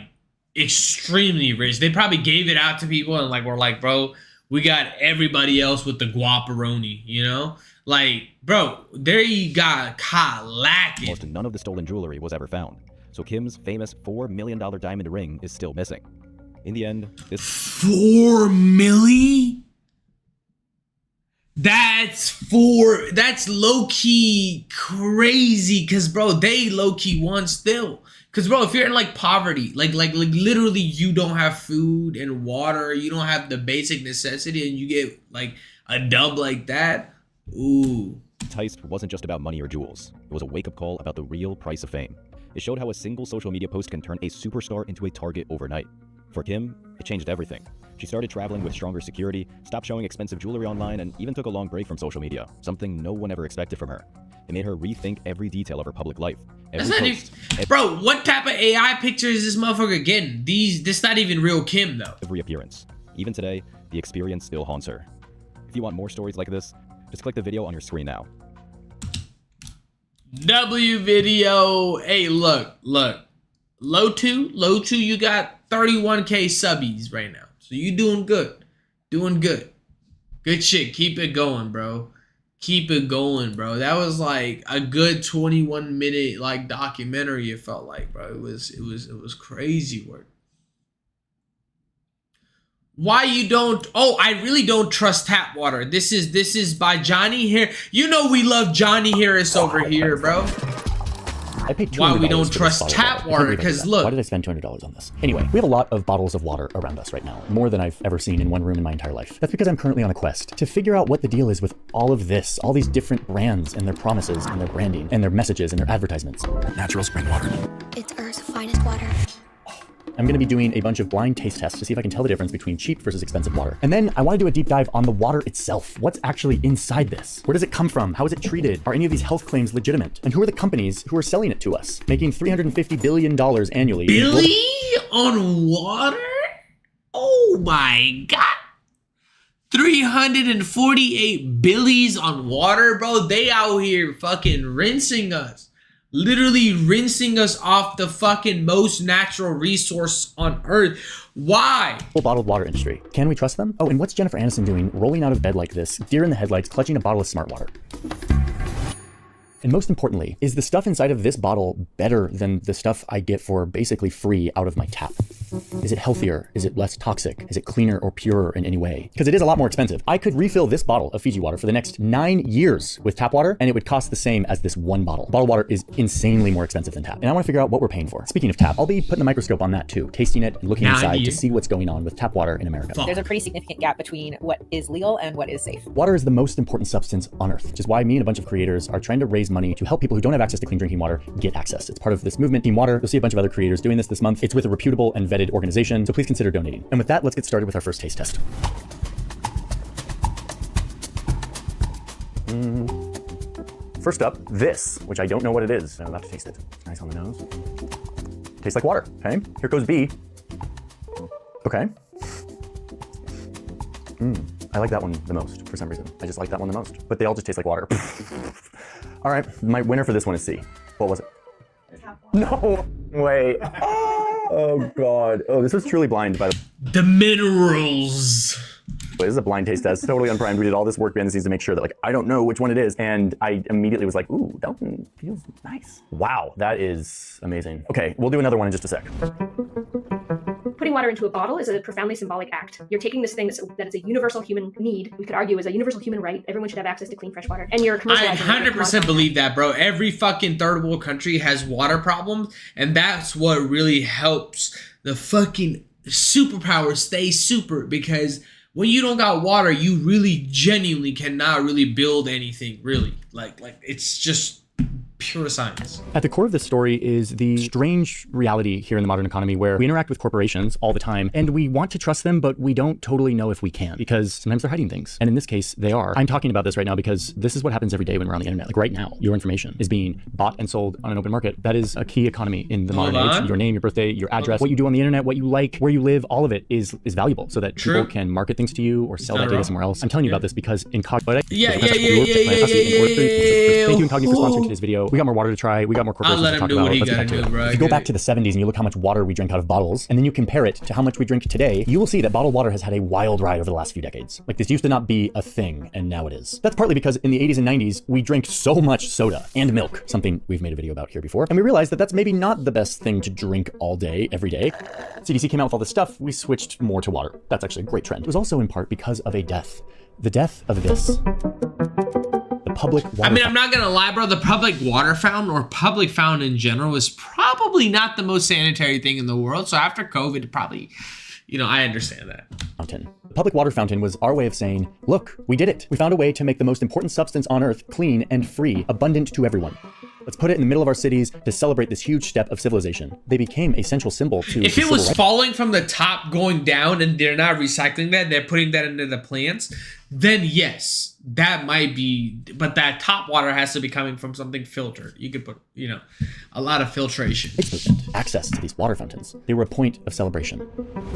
extremely rich. They probably gave it out to people and, like, were like, bro, we got everybody else with the guaparoni, you know? Like, bro, there you got caught lacking. Almost none of the stolen jewelry was ever found. So Kim's famous $4 million diamond ring is still missing. In the end, this... $4 million? That's low-key crazy, because, bro, they low-key won still. Because, bro, if you're in, like, poverty, like literally you don't have food and water, you don't have the basic necessity, and you get, like, a dub like that, ooh. This heist wasn't just about money or jewels. It was a wake-up call about the real price of fame. It showed how a single social media post can turn a superstar into a target overnight. For Kim, it changed everything. She started traveling with stronger security, stopped showing expensive jewelry online, and even took a long break from social media, something no one ever expected from her. It made her rethink every detail of her public life. Bro, what type of AI picture is this motherfucker getting? This not even real Kim, though. Every appearance. Even today, the experience still haunts her. If you want more stories like this, just click the video on your screen now. W video. Hey, look. Low two, you got 31K subbies right now. So you doing good. Good shit. Keep it going, bro. Keep it going, bro. That was like a good 21-minute like documentary, it felt like, bro. It was crazy work. Why you don't... Oh, I really don't trust tap water. This is by Johnny Harris. You know we love Johnny Harris over here, bro. I paid $200 why we don't trust tap water, because look. Why did I spend $200 on this? Anyway, we have a lot of bottles of water around us right now, more than I've ever seen in one room in my entire life. That's because I'm currently on a quest to figure out what the deal is with all of this, all these different brands and their promises and their branding and their messages and their advertisements. Natural spring water. It's Earth's finest water. I'm going to be doing a bunch of blind taste tests to see if I can tell the difference between cheap versus expensive water. And then I want to do a deep dive on the water itself. What's actually inside this? Where does it come from? How is it treated? Are any of these health claims legitimate? And who are the companies who are selling it to us, making $350 billion annually? Billy on water? Oh my God. 348 billies on water, bro. They out here fucking rinsing us. Literally rinsing us off the fucking most natural resource on Earth. Why? Whole bottled water industry. Can we trust them? Oh, and what's Jennifer Aniston doing rolling out of bed like this, deer in the headlights, clutching a bottle of smart water? And most importantly, is the stuff inside of this bottle better than the stuff I get for basically free out of my tap? Is it healthier? Is it less toxic? Is it cleaner or purer in any way? Because it is a lot more expensive. I could refill this bottle of Fiji water for the next 9 years with tap water, and it would cost the same as this one bottle. Bottled water is insanely more expensive than tap. And I want to figure out what we're paying for. Speaking of tap, I'll be putting a microscope on that too, tasting it and looking inside to see what's going on with tap water in America. There's a pretty significant gap between what is legal and what is safe. Water is the most important substance on Earth, which is why me and a bunch of creators are trying to raise money to help people who don't have access to clean drinking water get access. It's part of this movement, Team Water. You'll see a bunch of other creators doing this month. It's with a reputable and vetted organization, so please consider donating. And with that, let's get started with our first taste test. First up, this, which I don't know what it is. I'm about to taste it. Nice on the nose. Tastes like water. Okay, here goes B. Okay. I like that one the most for some reason. I just like that one the most. But they all just taste like water. All right, my winner for this one is C. What was it? No way. Oh God. Oh, this was truly blind by the minerals. This is a blind taste test, totally unprimed. We did all this work behind the scenes to make sure that, like, I don't know which one it is. And I immediately was like, ooh, that one feels nice. Wow, that is amazing. Okay, we'll do another one in just a sec. Putting water into a bottle is a profoundly symbolic act. You're taking this thing that is a universal human need, we could argue is a universal human right. Everyone should have access to clean fresh water. And you're commercializing I 100% believe that, bro. Every fucking third world country has water problems, and that's what really helps the fucking superpowers stay super, because when you don't got water, you really genuinely cannot really build anything, really. Like it's just pure science. At the core of this story is the strange reality here in the modern economy where we interact with corporations all the time and we want to trust them, but we don't totally know if we can, because sometimes they're hiding things. And in this case, they are. I'm talking about this right now because this is what happens every day when we're on the internet. Like right now, your information is being bought and sold on an open market. That is a key economy in the modern age. Your name, your birthday, your address, what you do on the internet, what you like, where you live, all of it is valuable so that people can market things to you or sell that data somewhere else. I'm telling you about this because Incognito. Yeah. Thank you, Incognito, for sponsoring today's video. We got more water to try. We got more corporations to talk about. Let's get back to it. If you go back to the 70s and you look how much water we drank out of bottles, and then you compare it to how much we drink today, you will see that bottled water has had a wild ride over the last few decades. Like, this used to not be a thing, and now it is. That's partly because in the 80s and 90s, we drank so much soda and milk, something we've made a video about here before, and we realized that that's maybe not the best thing to drink all day, every day. CDC came out with all this stuff, we switched more to water. That's actually a great trend. It was also in part because of a death. The death of this. Public water. I mean, I'm not gonna lie, bro. The public water fountain, or public fountain in general, is probably not the most sanitary thing in the world. So after COVID, probably, I understand that. Fountain. The public water fountain was our way of saying, look, we did it. We found a way to make the most important substance on earth clean and free, abundant to everyone. Let's put it in the middle of our cities to celebrate this huge step of civilization. They became a central symbol to if it was falling from the top going down and they're not recycling that, they're putting that into the plants, then yes, that might be, but that top water has to be coming from something filtered. You could put, a lot of filtration. Access to these water fountains. They were a point of celebration.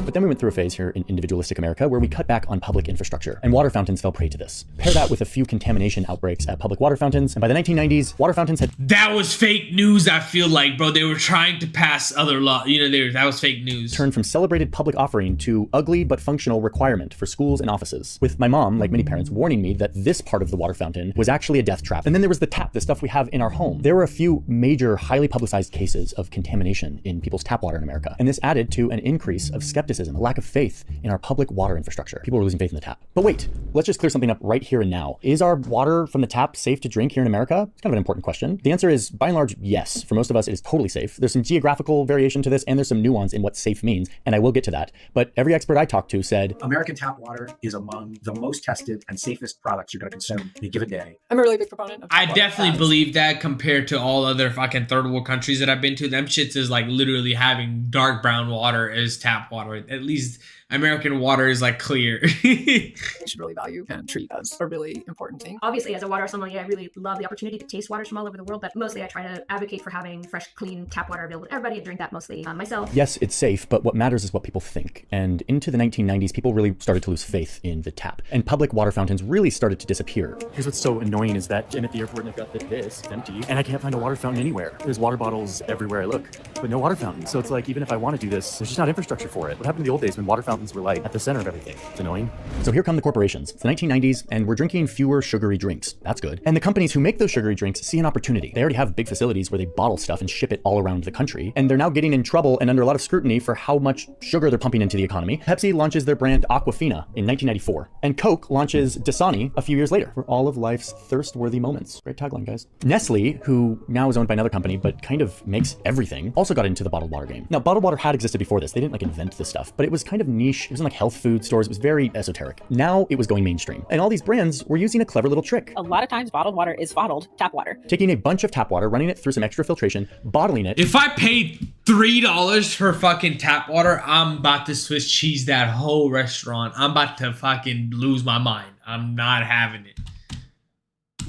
But then we went through a phase here in individualistic America where we cut back on public infrastructure, and water fountains fell prey to this. Pair that with a few contamination outbreaks at public water fountains, and by the 1990s, water fountains had... That was fake news, I feel like, bro. They were trying to pass other law. That was fake news. Turned from celebrated public offering to ugly but functional requirement for schools and offices, with my mom, like many parents, warning me that this part of the water fountain was actually a death trap. And then there was the tap, the stuff we have in our home. There were a few major, highly publicized cases of contamination in people's tap water in America. And this added to an increase of skepticism, a lack of faith in our public water infrastructure. People were losing faith in the tap. But wait, let's just clear something up right here and now. Is our water from the tap safe to drink here in America? It's kind of an important question. The answer is, by and large, yes. For most of us, it is totally safe. There's some geographical variation to this, and there's some nuance in what safe means, and I will get to that. But every expert I talked to said, American tap water is among the most tested and safest products you're going to consume in a given day. I'm a really big proponent of tap I definitely believe that compared to all other fucking third world countries that I've been to. Them shits is like literally having dark brown water as tap water. At least American water is like clear. You should really value and treat as a really important thing. Obviously, as a water sommelier, I really love the opportunity to taste waters from all over the world, but mostly I try to advocate for having fresh, clean tap water available to everybody. I drink that mostly myself. Yes, it's safe, but what matters is what people think. And into the 1990s, people really started to lose faith in the tap, and public water fountains really started to disappear. Here's what's so annoying is that I'm at the airport and I've got this empty, and I can't find a water fountain anywhere. There's water bottles everywhere I look, but no water fountain. So it's like, even if I want to do this, there's just not infrastructure for it. What happened in the old days when water fountains were like at the center of everything? It's annoying. So here come the corporations. It's the 1990s, and we're drinking fewer sugary drinks. That's good. And the companies who make those sugary drinks see an opportunity. They already have big facilities where they bottle stuff and ship it all around the country, and they're now getting in trouble and under a lot of scrutiny for how much sugar they're pumping into the economy. Pepsi launches their brand Aquafina in 1994, and Coke launches Dasani a few years later. For all of life's thirst-worthy moments. Great tagline, guys. Nestle, who now is owned by another company but kind of makes everything, also got into the bottled water game. Now, bottled water had existed before this. They didn't invent this stuff, but it was kind of niche. It was in health food stores. It was very esoteric. Now it was going mainstream, and all these brands were using a clever little trick. A lot of times bottled water is bottled tap water. Taking a bunch of tap water, running it through some extra filtration, bottling it. If I paid $3 for fucking tap water, I'm about to Swiss cheese that whole restaurant. I'm about to fucking lose my mind. I'm not having it.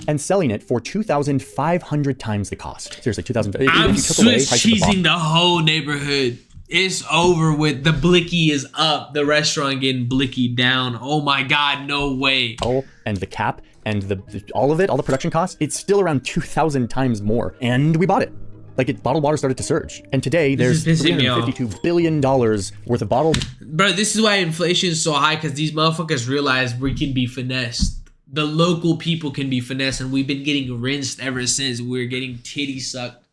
And selling it for 2,500 times the cost. Seriously, 2,000. I'm Swiss cheesing the whole neighborhood. It's over with. The blicky is up. The restaurant getting blicky down. Oh my God, no way. And the cap and all of it, all the production costs, it's still around 2,000 times more. And we bought it. Like, bottled water started to surge. And today, there's This is pissing me off. $352 billion worth of bottled Bro, this is why inflation is so high, because these motherfuckers realize we can be finessed. The local people can be finessed, and we've been getting rinsed ever since. We're getting titty sucked.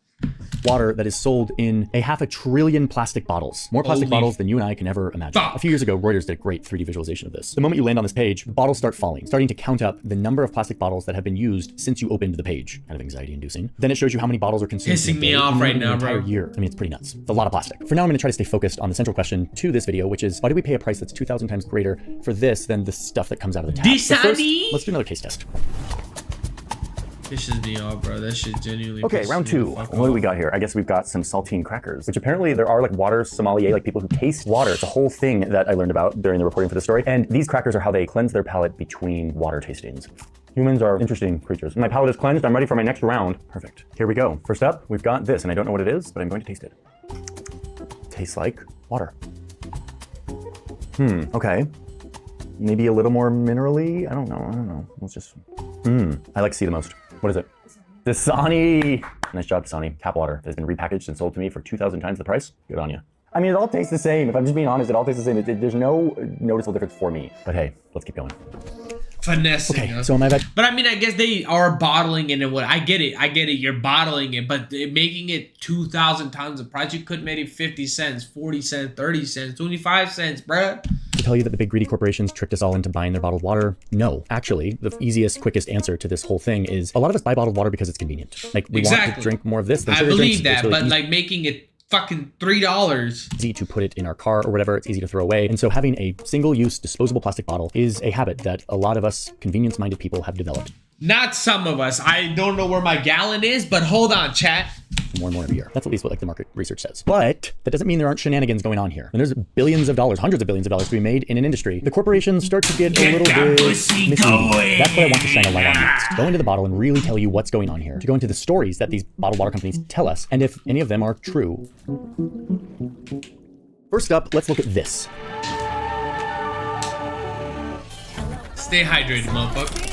water that is sold in a 500 billion plastic bottles. More plastic Holy bottles than you and I can ever imagine. fuck. A few years ago, Reuters did a great 3D visualization of this. The moment you land on this page, bottles start falling, starting to count up the number of plastic bottles that have been used since you opened the page. Kind of anxiety inducing. Then it shows you how many bottles are consumed. Pissing in a me day, off and right in an now, entire bro. year. I mean, it's pretty nuts. It's a lot of plastic. For now, I'm going to try to stay focused on the central question to this video, which is why do we pay a price that's 2,000 times greater for this than the stuff that comes out of the tap? But first, Disani? let's do another case test. Pisses me off, bro. That shit genuinely Okay, pisses round me two. the fuck What do we off. got here? I guess we've got some saltine crackers, which apparently there are like water sommelier, like people who taste water. It's a whole thing that I learned about during the reporting for the story. And these crackers are how they cleanse their palate between water tastings. Humans are interesting creatures. My palate is cleansed. I'm ready for my next round. Perfect. Here we go. First up, we've got this, and I don't know what it is, but I'm going to taste it. Tastes like water. Okay. Maybe a little more minerally? I don't know. Let's just... I like C the most. What is it? Dasani! Nice job, Dasani. Tap water that has been repackaged and sold to me for 2,000 times the price. Good on you. I mean, it all tastes the same. If I'm just being honest, it all tastes the same. There's no noticeable difference for me. But hey, let's keep going. Finessing Okay, us. so my bad. But I mean, I guess they are bottling it and what I get it. You're bottling it, but they're making it 2,000 times the price. You could make it 50 cents, 40 cents, 30 cents, 25 cents, bruh. To tell you that the big greedy corporations tricked us all into buying their bottled water? No. Actually, the easiest, quickest answer to this whole thing is a lot of us buy bottled water because it's convenient. Like, we want to drink more of this than I sugar believe drinks. It's that, really but easy. like making it fucking $3. Easy to put it in our car or whatever. It's easy to throw away. And so having a single-use disposable plastic bottle is a habit that a lot of us convenience-minded people have developed. Not some of us. I don't know where my gallon is, but hold on, chat. More and more every year. That's at least what like the market research says. But that doesn't mean there aren't shenanigans going on here. When there's billions of dollars, hundreds of billions of dollars to be made in an industry, the corporations start to get a little bit misleading. That's what I want to shine a light on next. Go into the bottle and really tell you what's going on here. To go into the stories that these bottled water companies tell us, and if any of them are true. First up, let's look at this. Stay hydrated, motherfucker.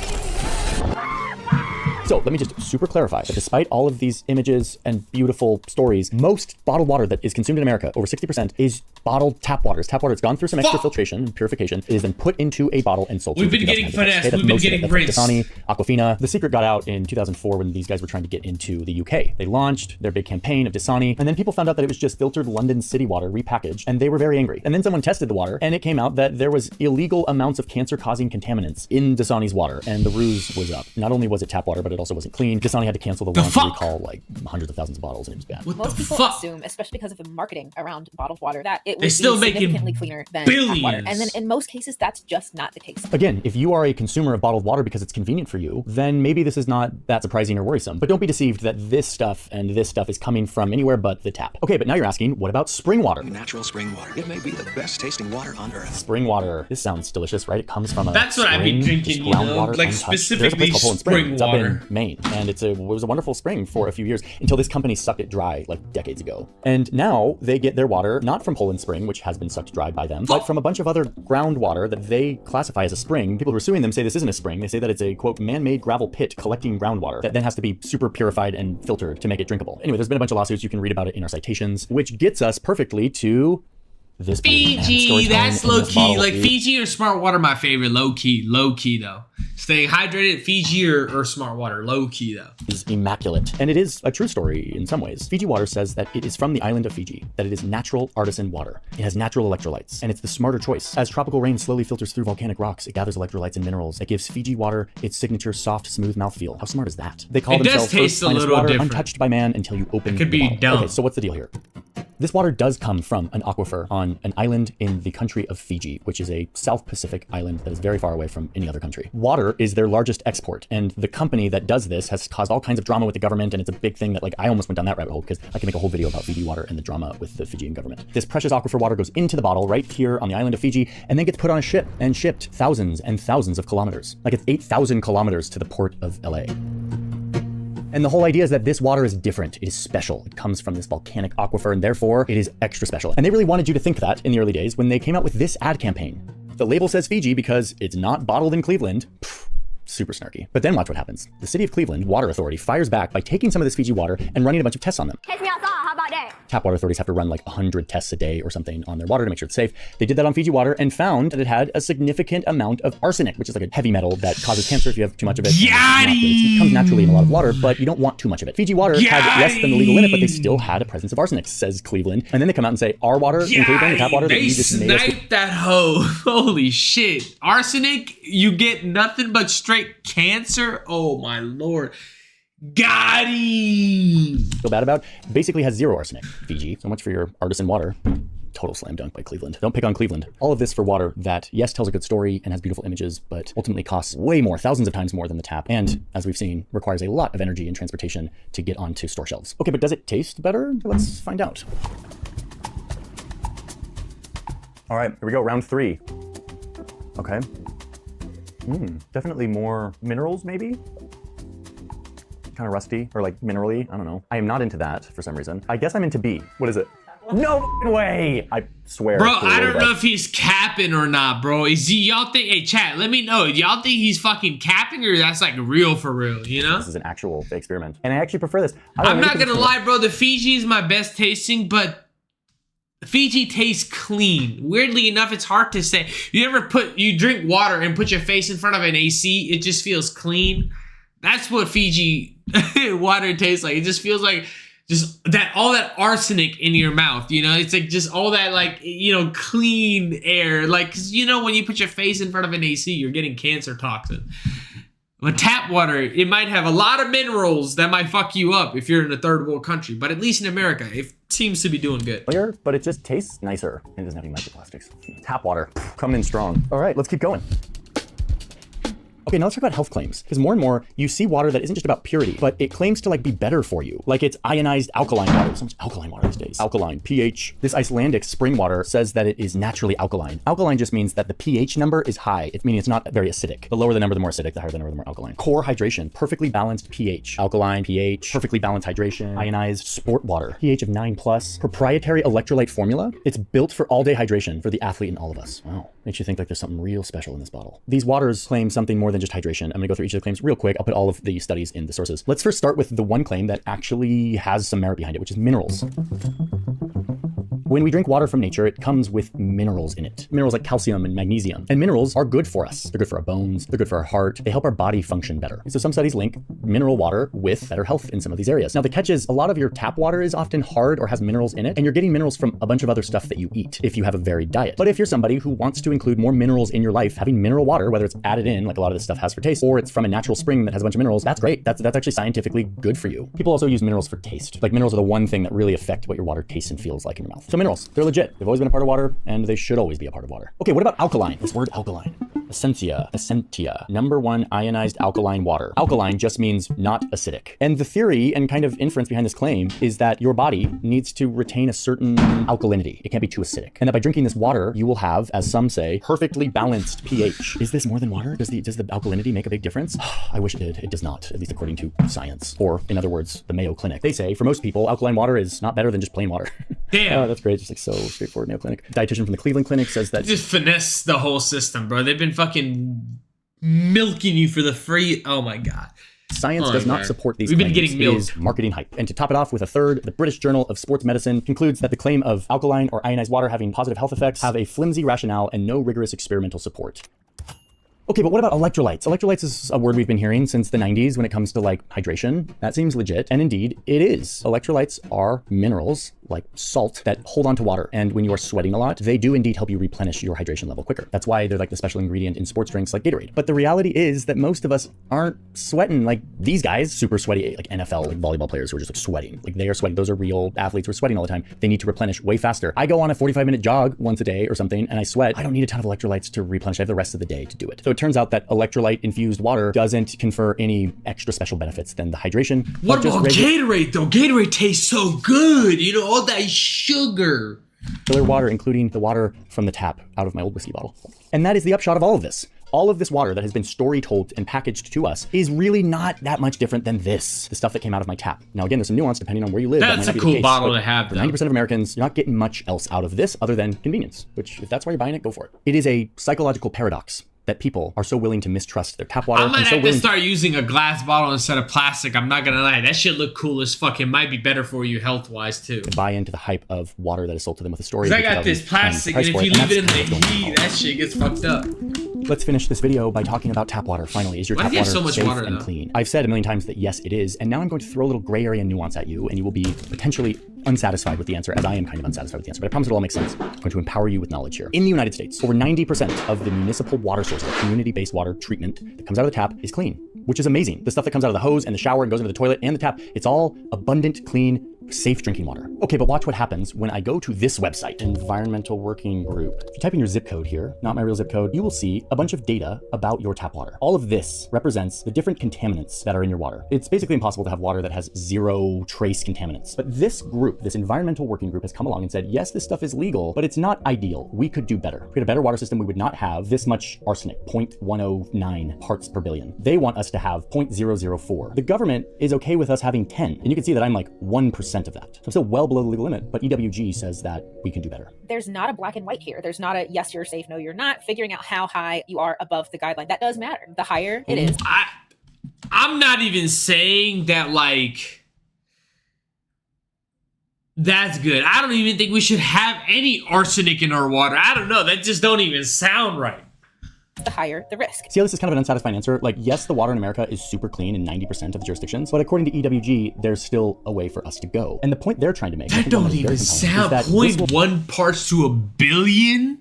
So let me just super clarify that despite all of these images and beautiful stories, most bottled water that is consumed in America, over 60%, is bottled tap water. It's tap water that's gone through some extra filtration and purification. It is then put into a bottle and sold. We've been getting finessed. We've been getting rinsed. Dasani, Aquafina. The secret got out in 2004 when these guys were trying to get into the UK. They launched their big campaign of Dasani, and then people found out that it was just filtered London city water repackaged, and they were very angry. And then someone tested the water, and it came out that there was illegal amounts of cancer-causing contaminants in Dasani's water, and the ruse was up. Not only was it tap water, but it also wasn't clean. Dasani had to cancel the warranty recall like hundreds of thousands of bottles, and it was bad. What Most the people fuck? assume, especially because of the marketing around bottled water, that it They would still be making significantly cleaner than tap water. billions. And then in most cases, that's just not the case. Again, if you are a consumer of bottled water because it's convenient for you, then maybe this is not that surprising or worrisome. But don't be deceived that this stuff and this stuff is coming from anywhere but the tap. Okay, but now you're asking, what about spring water? Natural spring water. It may be the best tasting water on earth. Spring water. This sounds delicious, right? It comes from a That's what I've been spring, drinking, just you know, groundwater, like untouched. specifically There's a place called Poland spring It's up water. in Maine, and it was a wonderful spring for a few years until this company sucked it dry like decades ago. And now they get their water not from Poland Spring, which has been sucked dry by them, but from a bunch of other groundwater that they classify as a spring. People who are suing them say this isn't a spring. They say that it's a, quote, man-made gravel pit collecting groundwater that then has to be super purified and filtered to make it drinkable. Anyway, there's been a bunch of lawsuits. You can read about it in our citations, which gets us perfectly to this Fiji, that's low key. Like Fiji or Smart Water, my favorite. Low key though. Staying hydrated, Fiji or Smart Water, low key though. Is immaculate. And it is a true story in some ways. Fiji Water says that it is from the island of Fiji, that it is natural artisan water. It has natural electrolytes, and it's the smarter choice. As tropical rain slowly filters through volcanic rocks, it gathers electrolytes and minerals that gives Fiji water its signature soft, smooth mouthfeel. How smart is that? They call It does themselves taste Earth's a finest little water, different. untouched by man until you open Could the be bottle. dumb. Okay, so what's the deal here? This water does come from an aquifer on an island in the country of Fiji, which is a South Pacific island that is very far away from any other country. Water is their largest export, and the company that does this has caused all kinds of drama with the government, and it's a big thing that, like, I almost went down that rabbit hole because I can make a whole video about Fiji water and the drama with the Fijian government. This precious aquifer water goes into the bottle right here on the island of Fiji, and then gets put on a ship and shipped thousands and thousands of kilometers. Like, it's 8,000 kilometers to the port of LA. And the whole idea is that this water is different. It is special. It comes from this volcanic aquifer, and therefore it is extra special. And they really wanted you to think that in the early days when they came out with this ad campaign. The label says Fiji because it's not bottled in Cleveland. Pfft, super snarky. But then watch what happens. The city of Cleveland Water Authority fires back by taking some of this Fiji water and running a bunch of tests on them. Test me outside, how about that? Tap water authorities have to run like 100 tests a day or something on their water to make sure it's safe. They did that on Fiji water and found that it had a significant amount of arsenic, which is like a heavy metal that causes cancer if you have too much of it. It comes naturally in a lot of water, but you don't want too much of it. Fiji water had less than the legal limit, but they still had a presence of arsenic, says Cleveland. And then they come out and say, our water in Cleveland, the tap water that they you just made us sniped that hoe. Holy shit. Arsenic, you get nothing but straight cancer? Oh my lord. Got him. feel bad about, basically has zero arsenic. Fiji, so much for your artisan water. Total slam dunk by Cleveland. Don't pick on Cleveland. All of this for water that, yes, tells a good story and has beautiful images, but ultimately costs way more, thousands of times more than the tap. And as we've seen, requires a lot of energy and transportation to get onto store shelves. Okay, but does it taste better? Let's find out. All right, here we go, round 3. Okay. Definitely more minerals, maybe? Kind of rusty, or like minerally, I don't know. I am not into that for some reason. I guess I'm into B. What is it? No way! I swear. Bro, I don't know if he's capping or not, bro. Is he, y'all think, hey chat, let me know. Y'all think he's fucking capping or that's like real for real, you know? This is an actual experiment. And I actually prefer this. I'm not gonna lie, bro, the Fiji is my best tasting, but Fiji tastes clean. Weirdly enough, it's hard to say. You drink water and put your face in front of an AC, it just feels clean. That's what Fiji water tastes like. It just feels like just that, all that arsenic in your mouth, you know? It's like just all that, like, you know, clean air. Like, 'cause you know, when you put your face in front of an AC, you're getting cancer toxin. But tap water, it might have a lot of minerals that might fuck you up if you're in a third world country. But at least in America, it seems to be doing good. But it just tastes nicer and doesn't have any microplastics. Tap water, coming in strong. All right, let's keep going. Okay, now let's talk about health claims, because more and more you see water that isn't just about purity, but it claims to like be better for you. Like it's ionized alkaline water. So much alkaline water these days. Alkaline, pH. This Icelandic spring water says that it is naturally alkaline. Alkaline just means that the pH number is high. It means it's not very acidic. The lower the number, the more acidic. The higher the number, the more alkaline. Core hydration, perfectly balanced pH. Alkaline, pH, perfectly balanced hydration. Ionized sport water, pH of 9+. Proprietary electrolyte formula. It's built for all-day hydration for the athlete in all of us. Wow, makes you think like there's something real special in this bottle. These waters claim something more than just hydration. I'm gonna go through each of the claims real quick. I'll put all of the studies in the sources. Let's first start with the one claim that actually has some merit behind it, which is minerals. When we drink water from nature, it comes with minerals in it. Minerals like calcium and magnesium. And minerals are good for us. They're good for our bones. They're good for our heart. They help our body function better. So some studies link mineral water with better health in some of these areas. Now the catch is a lot of your tap water is often hard or has minerals in it, and you're getting minerals from a bunch of other stuff that you eat if you have a varied diet. But if you're somebody who wants to include more minerals in your life, having mineral water, whether it's added in like a lot of this stuff has for taste, or it's from a natural spring that has a bunch of minerals, that's great. That's actually scientifically good for you. People also use minerals for taste. Like minerals are the one thing that really affect what your water tastes and feels like in your mouth. So minerals, they're legit. They've always been a part of water, and they should always be a part of water. Okay, what about alkaline? This word alkaline. Essentia, number 1 ionized alkaline water. Alkaline just means not acidic. And the theory and kind of inference behind this claim is that your body needs to retain a certain alkalinity. It can't be too acidic. And that by drinking this water, you will have, as some say, perfectly balanced pH. Is this more than water? Does the alkalinity make a big difference? I wish it did. It does not, at least according to science. Or, in other words, the Mayo Clinic. They say, for most people, alkaline water is not better than just plain water. Damn. Oh, that's great. Just like so straightforward. Mayo Clinic. Dietitian from the Cleveland Clinic says that Just finesse the whole system, bro. They've been fucking milking you for the free. Oh my god. science does not support these We've claims. been getting milked. It is marketing hype. And to top it off with a third, the British Journal of Sports Medicine concludes that the claim of alkaline or ionized water having positive health effects have a flimsy rationale and no rigorous experimental support. Okay, but what about electrolytes? Electrolytes is a word we've been hearing since the 90s when it comes to like hydration. That seems legit. And indeed, it is. Electrolytes are minerals like salt that hold on to water. And when you are sweating a lot, they do indeed help you replenish your hydration level quicker. That's why they're like the special ingredient in sports drinks like Gatorade. But the reality is that most of us aren't sweating like these guys, super sweaty, like NFL, like volleyball players who are just like sweating. Like they are sweating. Those are real athletes who are sweating all the time. They need to replenish way faster. I go on a 45-minute jog once a day or something and I sweat. I don't need a ton of electrolytes to replenish. I have the rest of the day to do it. So it turns out that electrolyte infused water doesn't confer any extra special benefits than the hydration. What about Gatorade though? Gatorade tastes so good. You know, all that sugar. Regular water, including the water from the tap out of my old whiskey bottle. And that is the upshot of all of this. All of this water that has been story told and packaged to us is really not that much different than this, the stuff that came out of my tap. Now, again, there's some nuance depending on where you live. That's a cool bottle to have, for 90% of Americans, you're not getting much else out of this other than convenience, which if that's why you're buying it, go for it. It is a psychological paradox that people are so willing to mistrust their tap water. I might and so have to willing start using a glass bottle instead of plastic. I'm not gonna lie. That shit look cool as fuck. It might be better for you health-wise too. to buy into the hype of water that is sold to them with a story. Cause I got this plastic, and if you leave it in the heat, that shit gets fucked up. Let's finish this video by talking about tap water. Finally, is your Why tap do you have water so much safe water, and though? clean? I've said a million times that yes, it is, and now I'm going to throw a little gray area nuance at you, and you will be potentially unsatisfied with the answer, as I am kind of unsatisfied with the answer, but I promise it'll all make sense. I'm going to empower you with knowledge here. In the United States, over 90% of the municipal water sources, the community-based water treatment that comes out of the tap is clean, which is amazing. The stuff that comes out of the hose and the shower and goes into the toilet and the tap, it's all abundant, clean, safe drinking water. Okay, but watch what happens when I go to this website, Environmental Working Group. If you type in your zip code here, not my real zip code, you will see a bunch of data about your tap water. All of this represents the different contaminants that are in your water. It's basically impossible to have water that has zero trace contaminants. But this group, this Environmental Working Group, has come along and said, yes, this stuff is legal, but it's not ideal. We could do better. If we had a better water system, we would not have this much arsenic, 0.109 parts per billion. They want us to have 0.004. The government is okay with us having 10. And you can see that I'm like 1% of that. So I'm still well below the legal limit, but EWG says that we can do better. There's not a black and white here. There's not a yes, you're safe, no, you're not. Figuring out how high you are above the guideline. That does matter. The higher it is. I'm not even saying that, like, that's good. I don't even think we should have any arsenic in our water. I don't know. That just don't even sound right. The higher the risk. See how this is kind of an unsatisfying answer? Like, yes, the water in America is super clean in 90% of the jurisdictions, but according to EWG, there's still a way for us to go. And the point they're trying to make, That don't even sound 0.1 parts to a billion.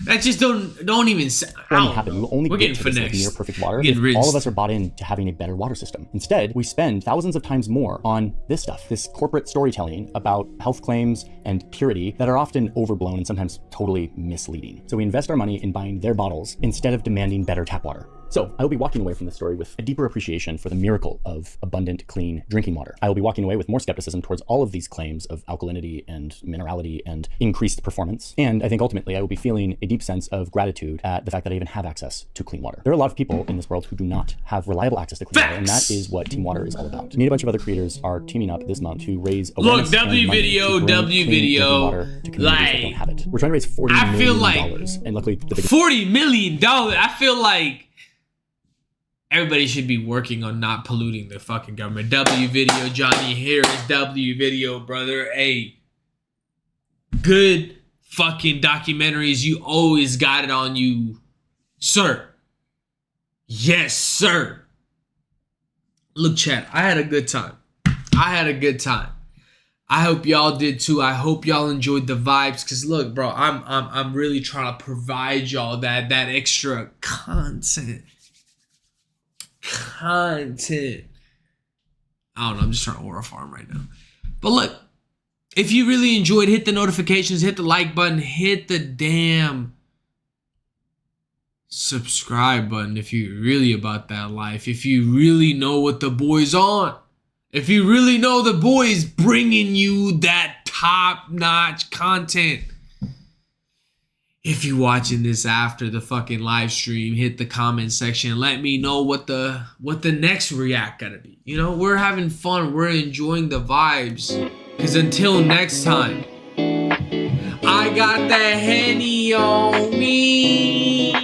That just don't even sound. Only happen. We will only We're get getting to this like, finessed. near perfect water We're if getting all rinsed. of us are bought into having a better water system. Instead, we spend thousands of times more on this stuff, this corporate storytelling about health claims and purity that are often overblown and sometimes totally misleading. So we invest our money in buying their bottles instead of demanding better tap water. So I will be walking away from this story with a deeper appreciation for the miracle of abundant, clean drinking water. I will be walking away with more skepticism towards all of these claims of alkalinity and minerality and increased performance. And I think ultimately I will be feeling a deep sense of gratitude at the fact that I even have access to clean water. There are a lot of people in this world who do not have reliable access to clean water, and that is what Team Water is all about. Me and a bunch of other creators are teaming up this month to raise awareness Look, and money to bring clean drinking water to communities that don't have it. We're trying to raise $40 million, and luckily the biggest $40 million. I feel like everybody should be working on not polluting the fucking government. W video, Johnny Harris. W video, brother. Hey, good fucking documentaries. You always got it on you, sir. Yes, sir. Look, chat, I had a good time. I hope y'all did too. I hope y'all enjoyed the vibes. Cause look, bro, I'm really trying to provide y'all that extra content. I don't know, I'm just trying to order a farm right now. But look, if you really enjoyed, hit the notifications, hit the like button, hit the damn subscribe button if you're really about that life. If you really know what the boy's on. If you really know the boy's bringing you that top-notch content. If you're watching this after the fucking live stream, hit the comment section. Let me know what the next react gotta be. You know, we're having fun. We're enjoying the vibes. Because until next time, I got the Henny on me.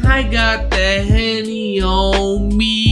I got the Henny on me.